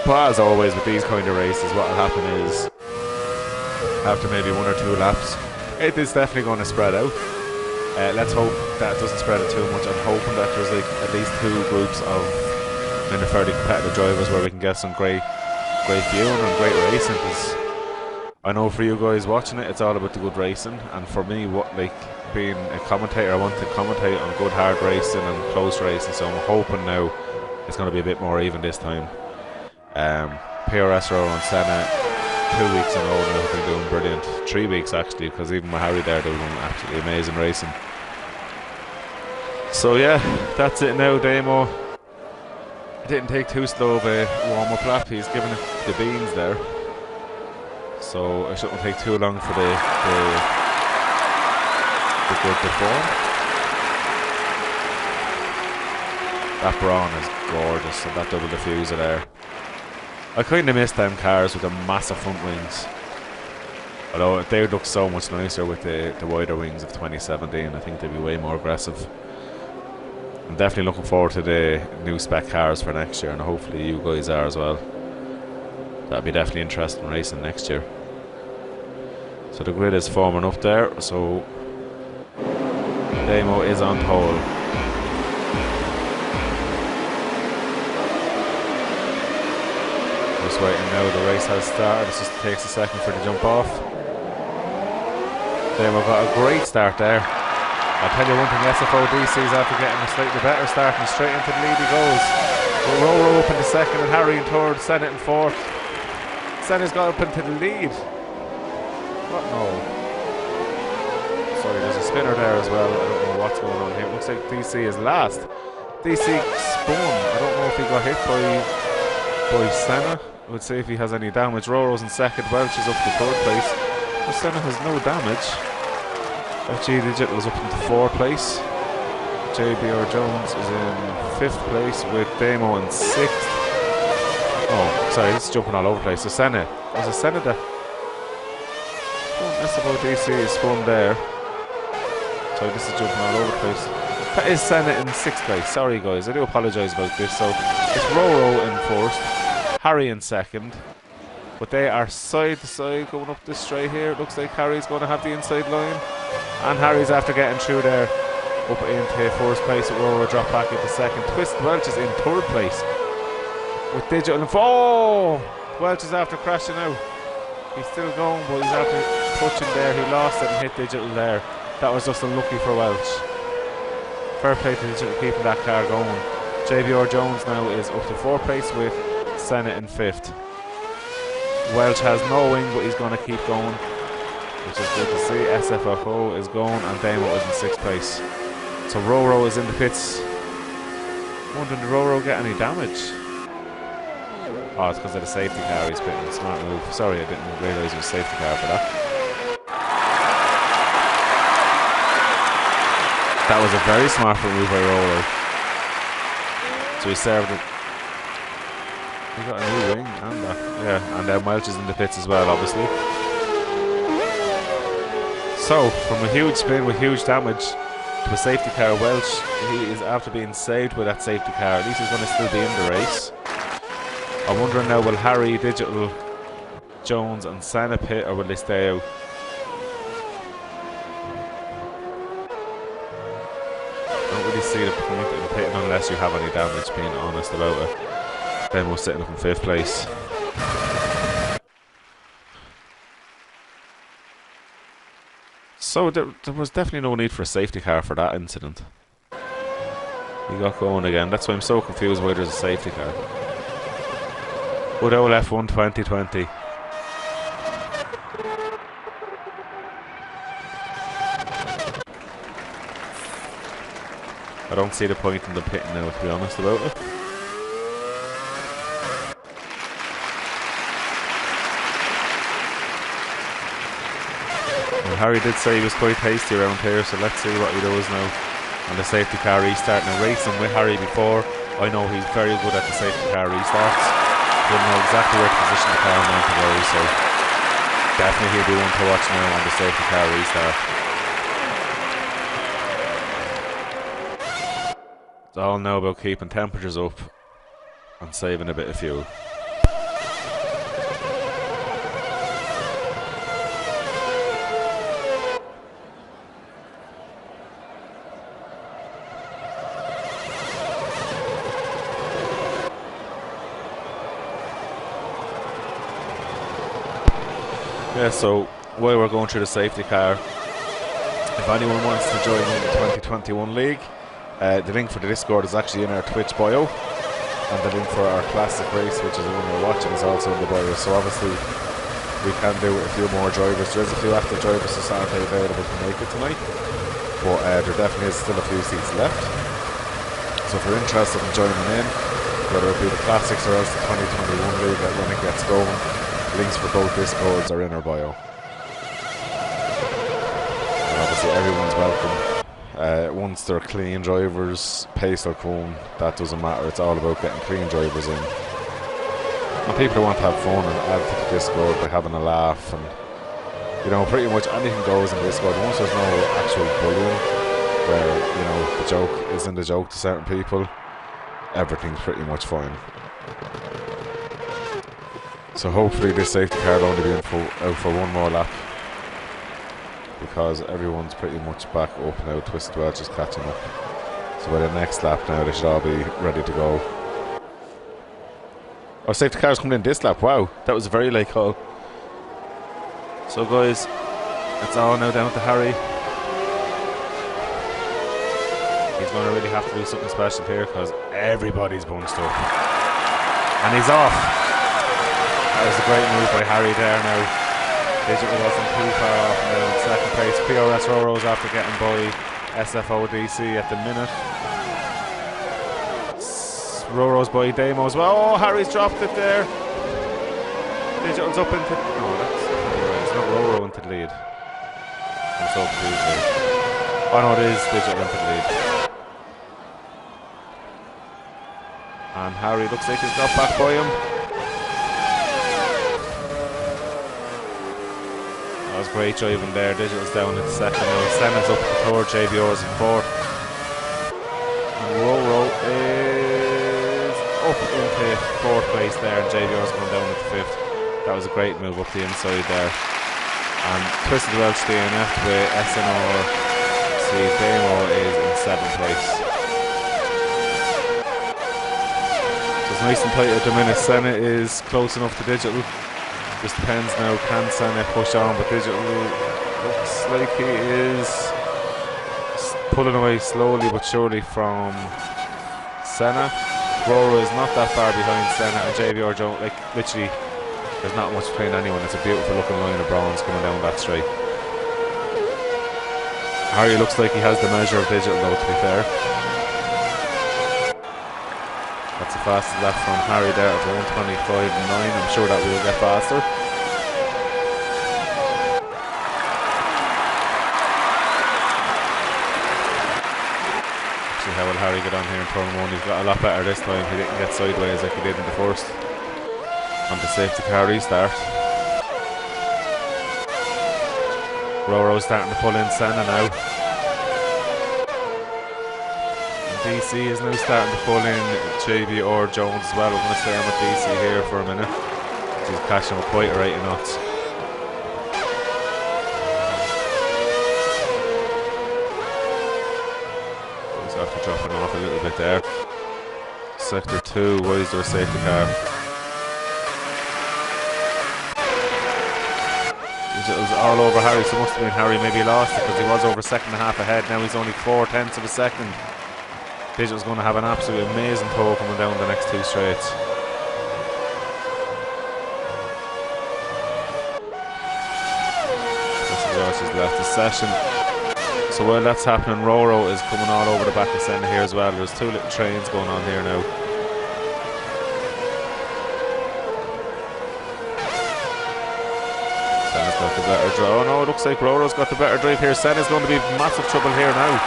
But as always with these kind of races, what will happen is after maybe 1 or 2 laps, it is definitely going to spread out. Let's hope that it doesn't spread it too much. I'm hoping that there's like at least 2 groups of fairly competitive drivers where we can get some great great viewing and great racing. Because I know for you guys watching it, it's all about the good racing, and for me, being a commentator, I want to commentate on good hard racing and close racing. So I'm hoping now it's going to be a bit more even this time. PRS Roll and Senna 2 weeks in a row now have been doing brilliant. 3 weeks actually, because even with Harry there, they were doing absolutely amazing racing. So yeah, that's it now. Damo didn't take too slow of a warm-up lap. He's given it the beans there. So it shouldn't take too long for the good to form. That Brawn is gorgeous, and that double diffuser there. I kind of miss them cars with the massive front wings. Although they would look so much nicer with the wider wings of 2017. I think they'd be way more aggressive. I'm definitely looking forward to the new spec cars for next year, and hopefully you guys are as well. That'll be definitely interesting racing next year. So the grid is forming up there, so Damo is on pole. Just waiting now, the race has started. It just takes a second for the jump off. Damo got a great start there. I'll tell you one thing, SFO DC's after getting a slightly better start, and straight into the lead he goes. But Roro up in the second, and Harry in third, Senna in fourth. Senna's got up into the lead. What? No. Sorry, there's a spinner there as well. I don't know what's going on here. It looks like DC is last. DC spun. I don't know if he got hit by Senna. I would say if he has any damage. Roro's in second, Welch is up to third place. But Senna has no damage. FG Digital is up into fourth place. JBR Jones is in fifth place with Damo in sixth. Oh, sorry, this is jumping all over the place. So Senna, was it Senna that? SFO DC is spun there. Sorry, this is jumping all over the place. That is Senna in sixth place. Sorry guys, I do apologise about this. So it's Roro in first, Harry in second. But they are side to side going up this straight here. It looks like Harry's going to have the inside line. And Harry's after getting through there up into first place. Roro drop back into second. Twist Welch is in third place with Digital and oh! Welch is after crashing out. He's still going, but he's after touching there. He lost it and hit Digital there. That was just unlucky for Welch. Fair play to Digital keeping that car going. JBR Jones now is up to fourth place with Senna in fifth. Welch has no wing, but he's going to keep going, which is good to see. SFFO is going, and Damo is in sixth place. So Roro is in the pits. Wondering, did Roro get any damage? Oh, it's because of the safety car he's pitting. Smart move. Sorry, I didn't realise it was a safety car for that. That was a very smart move by Roro. So he served it. He got a new wing and that. Yeah, and then Welch is in the pits as well, obviously. So, from a huge spin with huge damage to a safety car, Welch, he is after being saved by that safety car. At least he's going to still be in the race. I'm wondering now, will Harry, Digital, Jones and Senna pit, or will they stay out? I don't really see the point in pitting unless you have any damage, being honest about it. Demo's sitting up in fifth place. So there was definitely no need for a safety car for that incident. He got going again. That's why I'm so confused why there's a safety car. Udo F1 2020. I don't see the point in the pitting now, to be honest about it. Well, Harry did say he was quite hasty around here, so let's see what he does now. And the safety car restart. Now, racing with Harry before, I know he's very good at the safety car restarts. He'll know exactly where to position the car and when to go, so definitely he'll be one to watch now on the safety car restart. It's all now about keeping temperatures up and saving a bit of fuel. Yeah, so while we're going through the safety car, if anyone wants to join in the 2021 league, the link for the Discord is actually in our Twitch bio, and the link for our classic race, which is the one you're watching, is also in the bio. So obviously we can do a few more drivers. There is a few active drivers to Saturday available to make it tonight, but there definitely is still a few seats left. So if you're interested in joining in, whether it be the classics or else the 2021 league when it gets going, links for both Discords are in our bio. And obviously everyone's welcome. Once they're clean drivers, pace or cone, that doesn't matter. It's all about getting clean drivers in. And people who want to have fun and add to the Discord by having a laugh, and you know, pretty much anything goes in Discord. Once there's no actual bullying, where you know the joke isn't a joke to certain people, everything's pretty much fine. So hopefully this safety car will only be out for one more lap, because everyone's pretty much back up now. Twisted Welch is catching up. So by the next lap now they should all be ready to go. Oh, safety car's coming in this lap. Wow, that was a very late call. So guys, it's all now down to Harry. He's going to really have to do something special here because everybody's bunched up. And he's off. That was a great move by Harry there now. Digital wasn't too far off now in second place. PRS Roro's after getting by SFO DC at the minute. Roro's by Damo as well. Oh, Harry's dropped it there. Digital's up into... No, that's not right. It's not Roro into the lead. I'm so confused there. Oh no, it is Digital into the lead. And Harry looks like he's got back by him. That was great driving there. Digital's down at second now. Senna's up to third, JBR's in fourth. And Roro is up into fourth place there, and JBR's going down at fifth. That was a great move up the inside there. And Twisted Welch DNF with SNR. See, Damo is in seventh place. So it's nice and tight at the minute. Senna is close enough to Digital. Just depends now, can Senna push on, but Digital looks like he is pulling away slowly but surely from Senna. Roro is not that far behind Senna, and JBR Jones, like literally there's not much between anyone. It's a beautiful looking line of Brawns coming down that straight. Harry looks like he has the measure of Digital though, to be fair. That's the fastest lap from Harry there at 1:25.9. I'm sure that will get faster. See how will Harry get on here in turn one. He's got a lot better this time. He didn't get sideways like he did in the first. On the safety car restart. Roro's starting to pull in Senna now. DC is now starting to pull in JB or Jones as well. We're going to stay on with DC here for a minute. He's catching with quite a rate of knots. He's after dropping off a little bit there. Sector 2, why is there a safety car? Digital's all over Harry, so it must have been Harry maybe lost it because he was over a second and a half ahead. Now he's only 0.4 of a second. Digital's going to have an absolutely amazing tow coming down the next two straights. This is left the session. So while that's happening, Roro is coming all over the back of Senna here as well. There's two little trains going on here now. Senna's got the better drive. Oh no, it looks like Roro's got the better drive here. Senna's going to be in massive trouble here now.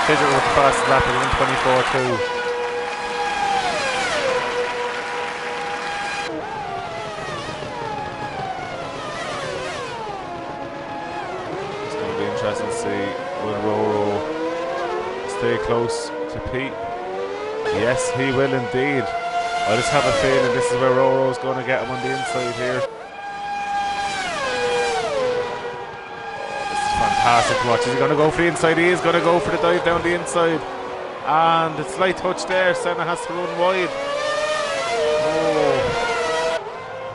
Digital with the fastest lap at 1:24.2. It's going to be interesting to see will Roro stay close to Pete. Yes, he will indeed. I just have a feeling this is where Roro's going to get him on the inside here. Fantastic to watch. Is he going to go for the inside? He is going to go for the dive down the inside. And it's light touch there. Senna has to run wide. Oh.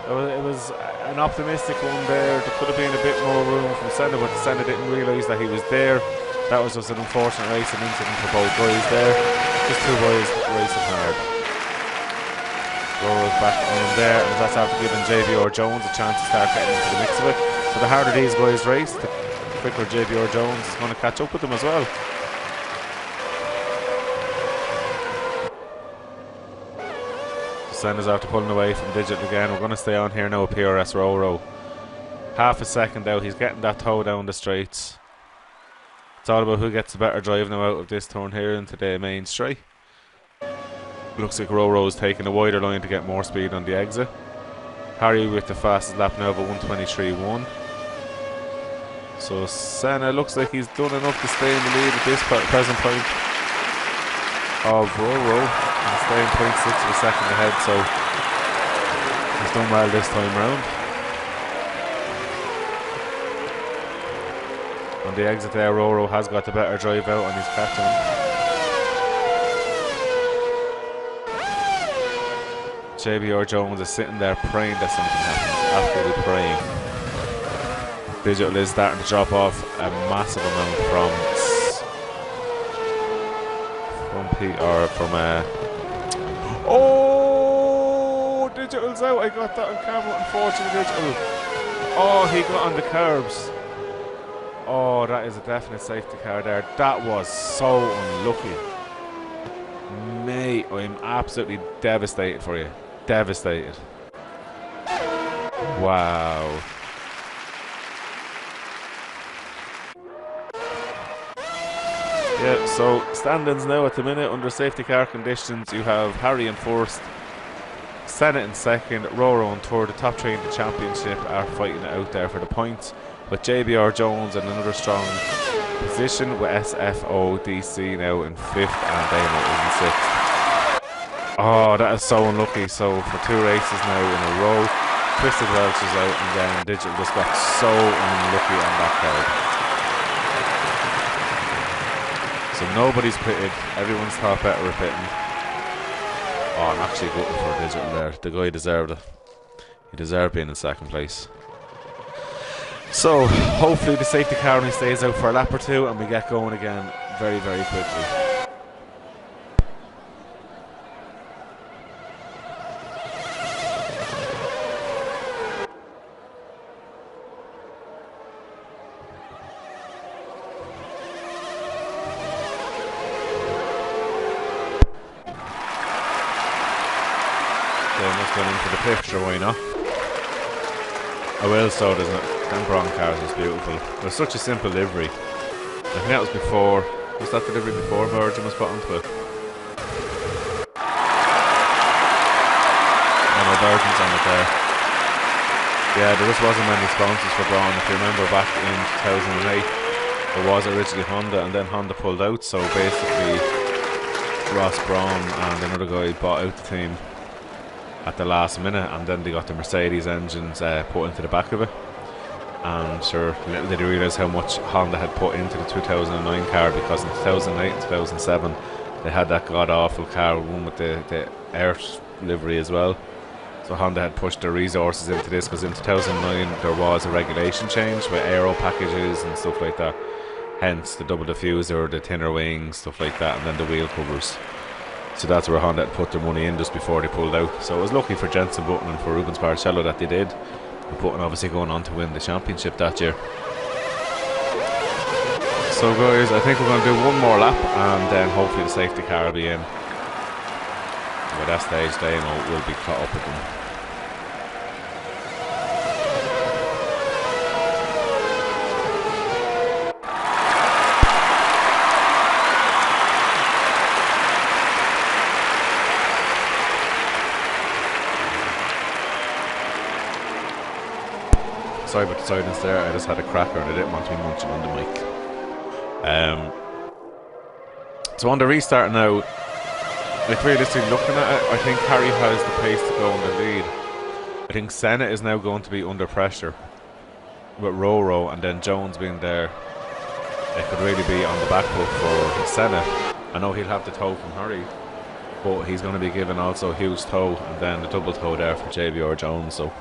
It was was an optimistic one there. There could have been a bit more room from Senna, but Senna didn't realise that he was there. That was just an unfortunate racing incident for both guys there. Just two boys racing hard. Roro's back on him there, and that's after giving JBR Jones a chance to start getting into the mix of it. So the harder these guys race, the quicker JBR Jones is going to catch up with them as well. Senna's after pulling away from Digital again. We're going to stay on here now with PRS Roro. Half a second out, he's getting that toe down the straights. It's all about who gets the better drive now out of this turn here into the main straight. Looks like Roro's taking a wider line to get more speed on the exit. Harry with the fastest lap now of a 1:23.1. So Senna looks like he's done enough to stay in the lead at this present point of Roro. He's staying 0.6 of a second ahead, so he's done well this time round. On the exit there, Roro has got the better drive out and he's catching him. JBR Jones is sitting there praying that something happens, absolutely praying. Digital is starting to drop off a massive amount oh, Digital's out. I got that on camera, unfortunately. Digital. Oh, he got on the curbs. Oh, that is a definite safety car there. That was so unlucky. Mate, I'm absolutely devastated for you. Devastated. Wow. Yeah, so standings now at the minute under safety car conditions. You have Harry in first, Senna in second, Roro in third. The top three in the championship are fighting it out there for the points, with JBR Jones in another strong position, with SFODC now in fifth and Damo is in sixth. Oh, that is so unlucky. So for two races now in a row, Twisted Welch is out and then Digital just got so unlucky on that card. So nobody's pitted, everyone's top better pitting. Oh, I'm actually voting for Digital there. The guy deserved it. He deserved being in second place. So hopefully the safety car only stays out for a lap or two and we get going again very, very quickly. Going into the picture, why not? I will, so doesn't it? Them Brawn cars is beautiful. It was such a simple livery. I think that was before. Was that delivery before Virgin was put onto it? I know Virgin's on it there. Yeah, there just wasn't many sponsors for Brawn. If you remember back in 2008, there was originally Honda, and then Honda pulled out. So basically, Ross Brawn and another guy bought out the team at the last minute, and then they got the Mercedes engines put into the back of it. And sure, little did they realise how much Honda had put into the 2009 car, because in 2008 and 2007 they had that god awful car, one with the air livery as well. So Honda had pushed their resources into this, because in 2009 there was a regulation change with aero packages and stuff like that, hence the double diffuser, the thinner wings, stuff like that, and then the wheel covers. So that's where Honda had put their money in just before they pulled out. So it was lucky for Jenson Button and for Rubens Barrichello that they did. And Button obviously going on to win the championship that year. So guys, I think we're going to do one more lap and then hopefully the safety car will be in. And by that stage, Damo will be caught up with them. Sorry about the silence there, I just had a cracker and I didn't want to be munching on the mic. So on the restart now, like realistically looking at it, I think Harry has the pace to go in the lead. I think Senna is now going to be under pressure with Roro, and then Jones being there, it could really be on the back foot for Senna. I know he'll have the toe from Harry, but he's going to be given also a huge toe and then a double toe there for JBR Jones. So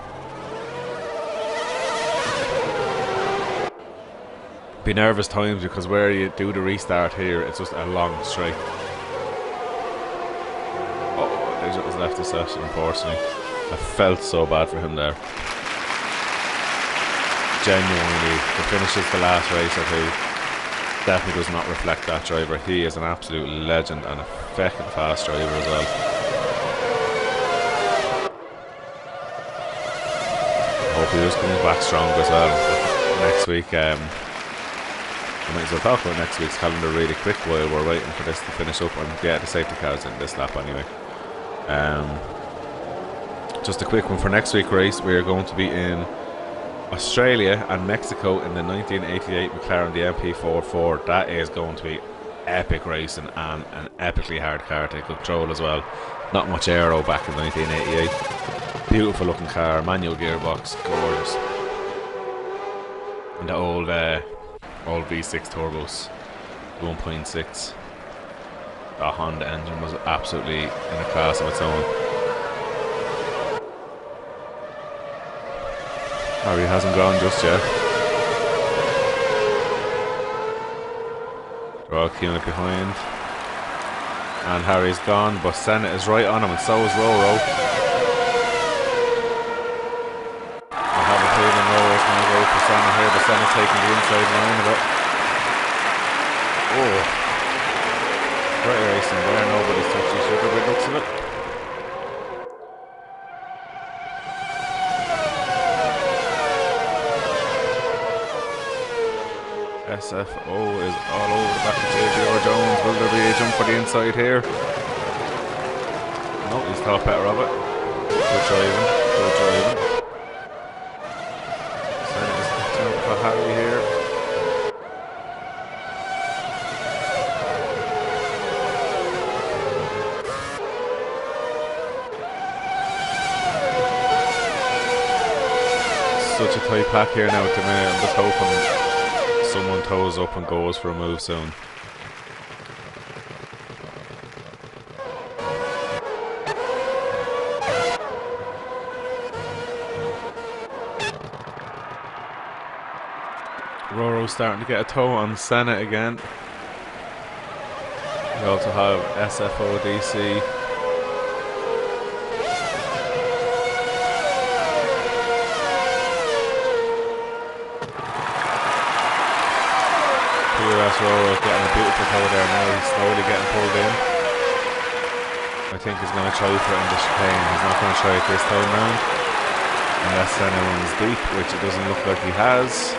Be nervous times because where you do the restart here, it's just a long straight. Oh, Digit has left the session, unfortunately. I felt so bad for him there. Genuinely, the finishes the last race or two definitely does not reflect that driver. He is an absolute legend and a feckin' fast driver as well. I hope he just comes back stronger as well next week. I might as well talk about next week's calendar really quick while we're waiting for this to finish up and get the safety cars in this lap anyway. Just a quick one for next week's race. We are going to be in Australia and Mexico in the 1988 McLaren, the MP44. That is going to be epic racing and an epically hard car to control as well. Not much aero back in 1988. Beautiful looking car, manual gearbox, gorgeous. And the old V6 turbos, 1.6. The Honda engine was absolutely in a class of its own. Harry hasn't gone just yet. They're all queuing up behind. And Harry's gone, but Senna is right on him, and so is Roro. I have a feeling Roro's going to go for Senna here, but Senna's taking the inside line of it. Oh. Great racing there, nobody's touched each other by the looks of it. SFO is all over the back of JBR Jones. Will there be a jump for the inside here? No, he's thought better of it. Good driving, good driving. Senna is catching up for Harry here. Such a tight pack here now at the minute. I'm just hoping someone toes up and goes for a move soon. Roro's starting to get a toe on Senna again. We also have SFO DC. Roro's getting a beautiful toe there now. He's slowly getting pulled in. I think he's going to try for it in the chicane. He's not going to try it this time round unless Senna runs deep, which it doesn't look like he has.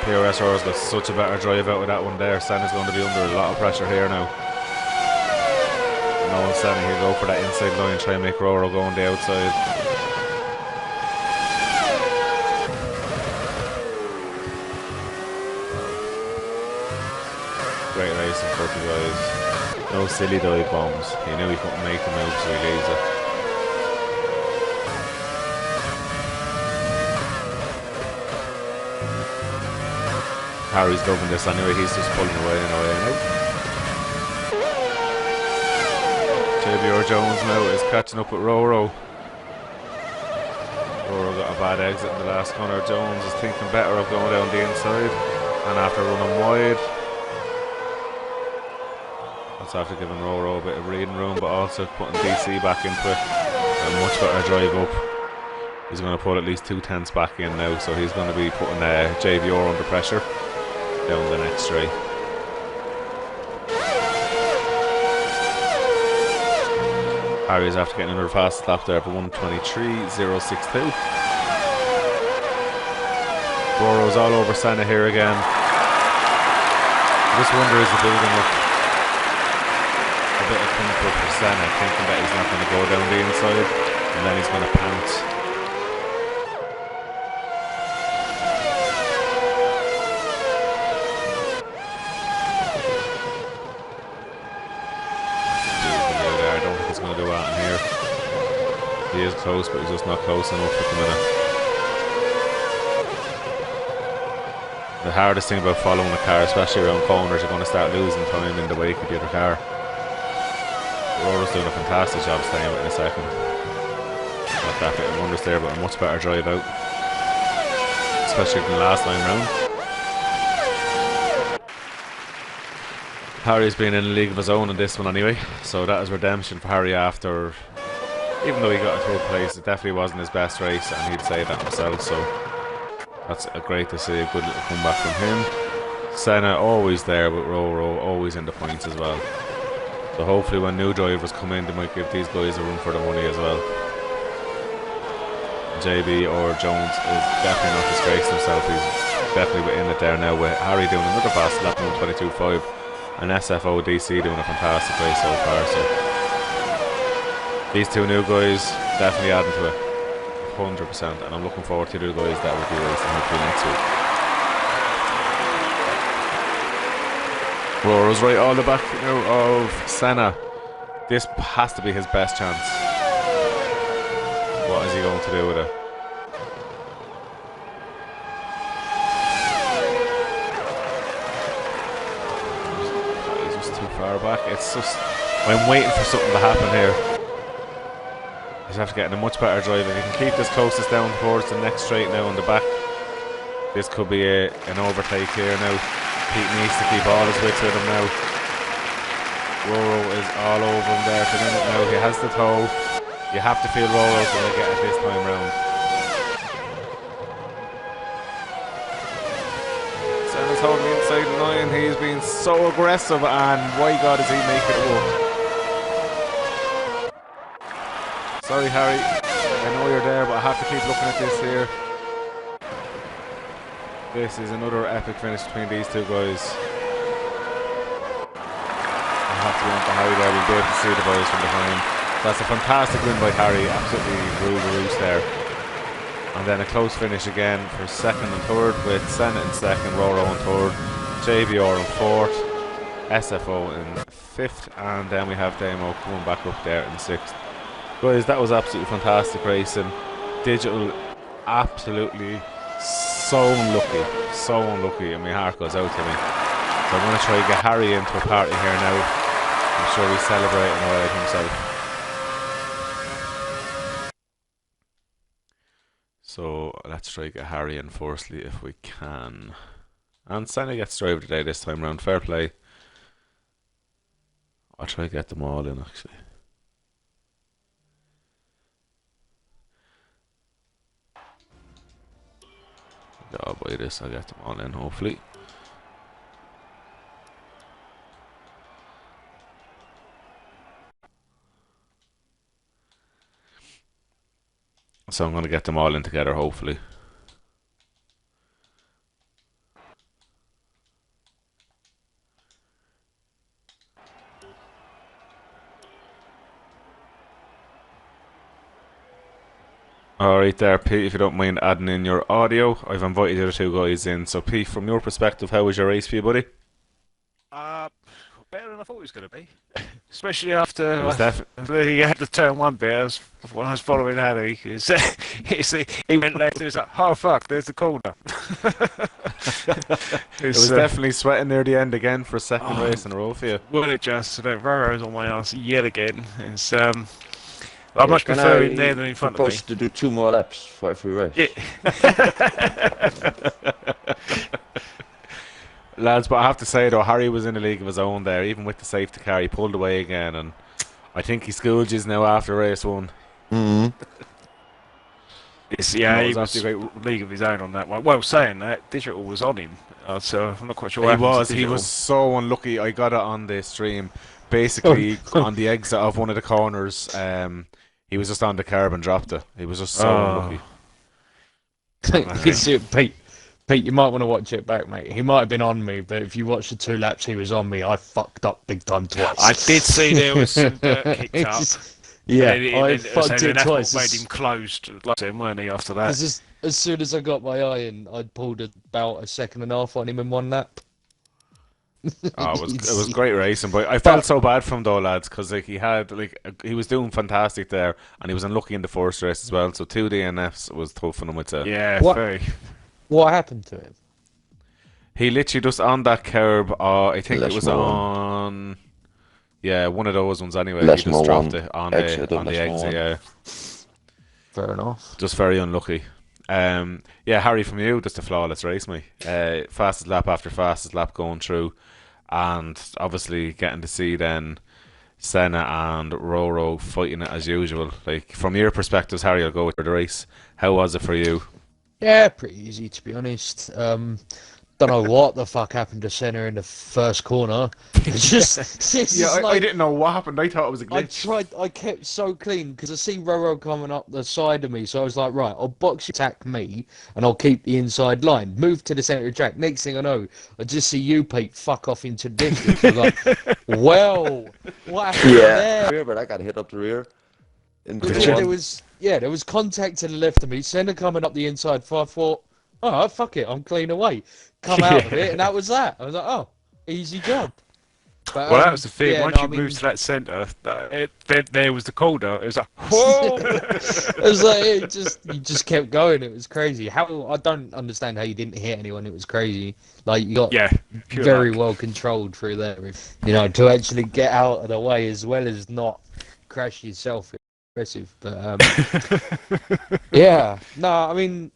PRS Roro's got such a better drive out of that one there. Senna's going to be under a lot of pressure here now. Knowing Senna, he'll go for that inside line, try and make Roro go on the outside. Great racing for the guys. No silly dive bombs. He knew he couldn't make the move, so he leaves it. Harry's loving this anyway. He's just pulling away and away now. JBR Jones now is catching up with Roro. Roro got a bad exit in the last corner. Jones is thinking better of going down the inside, and after running wide, that's after giving Roro a bit of breathing room, but also putting DC back into it. A much better drive up. He's going to put at least 2/10 back in now, so he's going to be putting JVR under pressure down the next straight. Harry's after getting another fast lap there for 1:23.062. Roro's all over Senna here again. I just wonder, is he building up a bit of comfort for Senna, thinking that he's not going to go down the inside and then he's going to pounce. I don't think he's going to do that in here. He is close, but he's just not close enough at the minute. The hardest thing about following a car, especially around corners, you're going to start losing time in the wake of the other car. Roro's doing a fantastic job staying out in a second. Not that bit of wonders there, but a much better drive out, especially than the last time round. Harry's been in a league of his own in this one anyway, so that is redemption for Harry after, even though he got a third place, it definitely wasn't his best race, and he'd say that himself, so that's great to see, a good little comeback from him. Senna always there with Roro, always in the points as well. So hopefully when new drivers come in, they might give these guys a run for the money as well. JB or Jones is definitely not disgracing himself, he's definitely within it there now with Harry doing another fast lap on 22.5 and SFO DC doing a fantastic race so far. So these two new guys definitely adding to it 100%, and I'm looking forward to the guys that will be racing hopefully next week. Roro's right all the back now of Senna. This has to be his best chance. What is he going to do with it? He's just too far back. It's just, I'm waiting for something to happen here. He's have to get in a much better drive. If he can keep this closest down towards the next straight now on the back, this could be an overtake here now. Pete needs to keep all his wits with him now. Roro is all over him there for the minute now. He has the toe. You have to feel Roro's going to get it this time round. Senna's holding the inside line. He's been so aggressive, and why God is he making it work? Sorry, Harry. I know you're there, but I have to keep looking at this here. This is another epic finish between these two guys. I have to be on to Harry there. We'll be able to see the boys from behind. That's a fantastic win by Harry. Absolutely ruled the roost there. And then a close finish again for second and third, with Senna in second, Roro in third, JBR in fourth, SFO in fifth, and then we have Damo coming back up there in sixth. Guys, that was absolutely fantastic racing. Digital, absolutely so unlucky, and my heart goes out to me. So I'm going to try to get Harry into a party here now. I'm sure he's celebrating alright himself. So let's try to get Harry in firstly if we can. And Senna gets drive today this time round. Fair play. I'll try to get them all in actually. I'll buy this, I'll get them all in hopefully. So I'm going to get them all in together hopefully. Alright there, Pete, if you don't mind adding in your audio. I've invited the other two guys in. So Pete, from your perspective, how was your race for you, buddy? Better than I thought it was going to be. Especially after he had the turn one bit when I was following Harry. He went left, he was like, oh fuck, there's the corner. It was definitely sweating near the end again for a second race in a row for you. Well, it just, Roro's on my ass yet again. It's, I much prefer him there than in front of me. Supposed to do 2 more laps for every race. Yeah. Lads, but I have to say though, Harry was in a league of his own there, even with the safety car. He pulled away again, and I think he schooled you now after race 1. Mm-hmm. He was a great league of his own on that one. Well, saying that, Digital was on him, so I'm not quite sure. He was so unlucky. I got it on the stream. Basically, on the exit of one of the corners, he was just on the curb and dropped it. He was just so unlucky. Pete, you might want to watch it back, mate. He might have been on me, but if you watch the 2 laps he was on me, I fucked up big time twice. I did see there was some dirt kicked up. Yeah, I fucked it twice. Made him closed, like him, weren't he, after that? As soon as I got my eye in, I'd pulled about 1.5 seconds on him in 1 lap. It was great racing, but I felt so bad for him though, lads, because he was doing fantastic there, and he was unlucky in the first race as well. So 2 DNFs was tough on him, I'd say. Yeah, very. What happened to him? He literally just on that curb. I think it was on. Yeah, one of those ones anyway. He just dropped it on the exit. Yeah. Fair enough. Just very unlucky. Yeah, Harry, from you, just a flawless race, mate. Fastest lap after fastest lap going through. and obviously getting to see then Senna and Roro fighting it as usual. Like, from your perspectives, Harry, I'll go with the race. How was it for you? Yeah, pretty easy to be honest. Don't know what the fuck happened to Senna in the first corner. It's just, it's Yeah, just I like didn't know what happened. I thought it was a glitch. I kept so clean because I see Roro coming up the side of me, so I was like, right, I'll box you, attack me, and I'll keep the inside line. Move to the centre of the track. Next thing I know, I just see you, Pete, fuck off into the distance. I was like, well, what happened there? Rear, but I got hit up the rear. Into But the then one. there was contact to the left of me. Senna coming up the inside. So I thought, oh fuck it, I'm clean away. Come out of it, and that was that. I was like, oh, easy job. But Well, that was the thing. yeah, Once no, you I mean, moved to that centre, there was the corner. It was like, whoa! it was like you just kept going. It was crazy. How I don't understand how you didn't hit anyone. It was crazy. Like you got Yeah, pure very luck. well controlled through there. You know, to actually get out of the way as well as not crash yourself. Impressive. But yeah, no, I mean,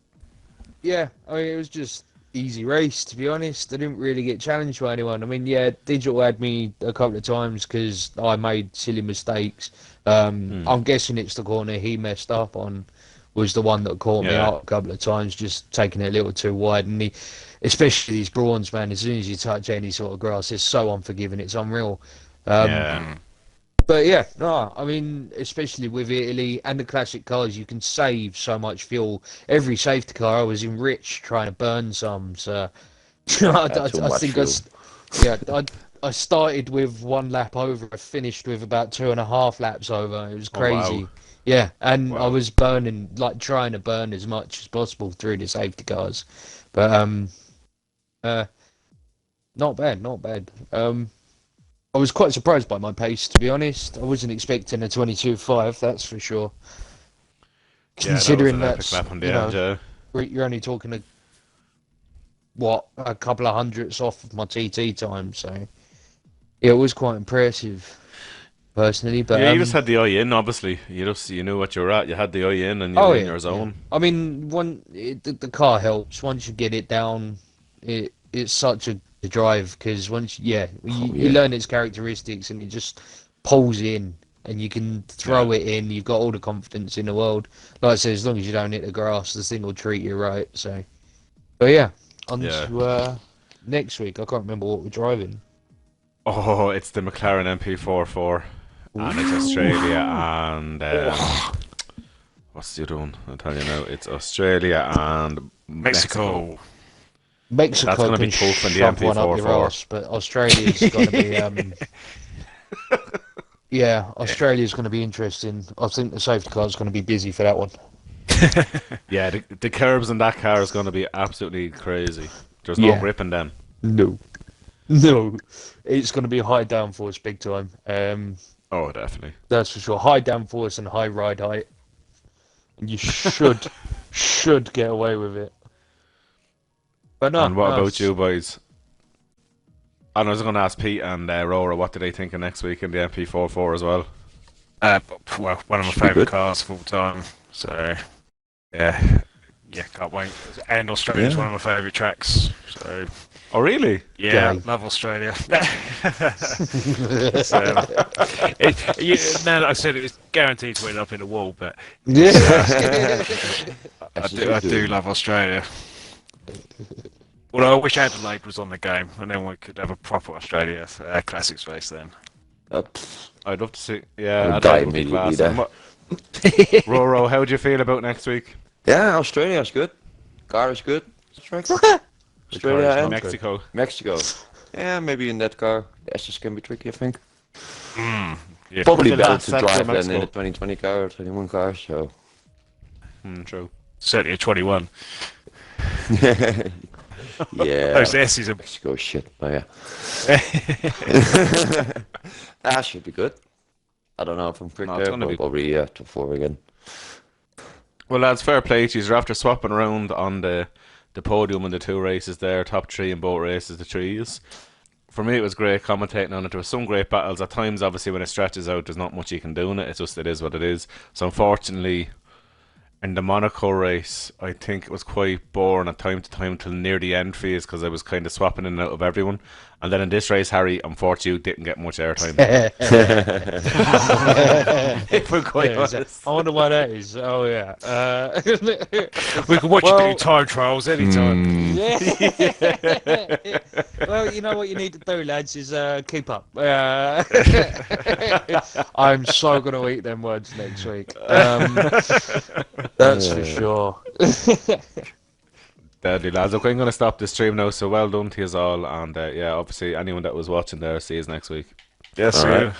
yeah, I mean it was just easy race to be honest. I didn't really get challenged by anyone. I mean, yeah, Digital had me a couple of times because I made silly mistakes. I'm guessing it's the corner he messed up on was the one that caught me Yeah. out a couple of times, just taking it a little too wide. And especially these brawns, man, as soon as you touch any sort of grass, it's so unforgiving. It's unreal. Yeah. But yeah, no, I mean, especially with Italy and the classic cars, you can save so much fuel. Every safety car, I was enriched trying to burn some. So Too I much think fuel. I started with 1 lap over. I finished with about 2.5 laps over. It was Oh, wow. crazy. Yeah, and I Wow. was burning, like trying to burn as much as possible through the safety cars. But uh, not bad, not bad. I was quite surprised by my pace, to be honest. I wasn't expecting a 22.5, that's for sure. Yeah, that was Considering an epic that's, lap on the you end, know, yeah. you're only talking a couple of hundredths off of my TT time, so yeah, it was quite impressive, personally. But Yeah, you just had the eye in, obviously. You knew what you were at. You had the eye in and you oh were in yeah, your yeah. zone. I mean, the car helps once you get it down. It's such a drive because you learn its characteristics and it just pulls in and you can Yeah. throw it in. You've got all the confidence in the world. Like I said, as long as you don't hit the grass, the thing will treat you right. So, but yeah, on Yeah. to next week. I can't remember what we're driving. Oh, it's the McLaren MP44. And it's Australia and what's the other one? I'll tell you now. It's Australia and Mexico. That's Mexico going to be can tough in the shove one up your MP44. ass, but Australia's going to be yeah, Australia's going to be interesting. I think the safety car's going to be busy for that one. Yeah, the curbs in that car is going to be absolutely crazy. There's no Yeah. grip in them. No, no, it's going to be high downforce, big time. Oh, definitely. That's for sure. High downforce and high ride height, and you should get away with it. But no, And what no, about you boys? And I was going to ask Pete and Rora, what do they think of next week in the MP44 as well? Well, one of my Should be favourite good. cars of all time. So, yeah, can't wait. And Australia's Yeah. one of my favourite tracks. So, Oh, really? yeah, Gay. love Australia. So, now that I said it was guaranteed to end up in the wall, but yeah. I do love Australia. Although I wish Adelaide was on the game, and then we could have a proper Australia Classics race then. I'd love to see. I Yeah, would I'd die like to be immediately class. there. And Roro, how do you feel about next week? Yeah, Australia's good. Car is good. Australia and Mexico. Mexico. Yeah, maybe in that car. The S's can be tricky, I think. Yeah. Probably The better last to set for drive than in Mexico. a 2020 car or 21 car, so. True. Certainly a 21. Yeah. Those S's are... Mexico shit, but yeah. That should be good. I don't know if I'm quick No, it's there, gonna but be- probably to 4 again. Well, lads, fair play to you. You're after swapping around on the podium in the two races there, top three in both races, the threes. For me, it was great commentating on it. There were some great battles. At times, obviously, when it stretches out, there's not much you can do in it. It's just, it is what it is. So, unfortunately, in the Monaco race, I think it was quite boring at time to time till near the end phase because I was kind of swapping in and out of everyone. And then in this race, Harry, unfortunately, you didn't get much airtime. If we're quite honest. I wonder why that is. Oh yeah. We can watch you Well- do time trials anytime. Yeah. Well, you know what you need to do, lads, is keep up. I'm so gonna eat them words next week. That's for sure. Deadly, lads. Okay, I'm going to stop the stream now, so well done to you all. And yeah, obviously, anyone that was watching there, see you next week. Yes, All sir. right.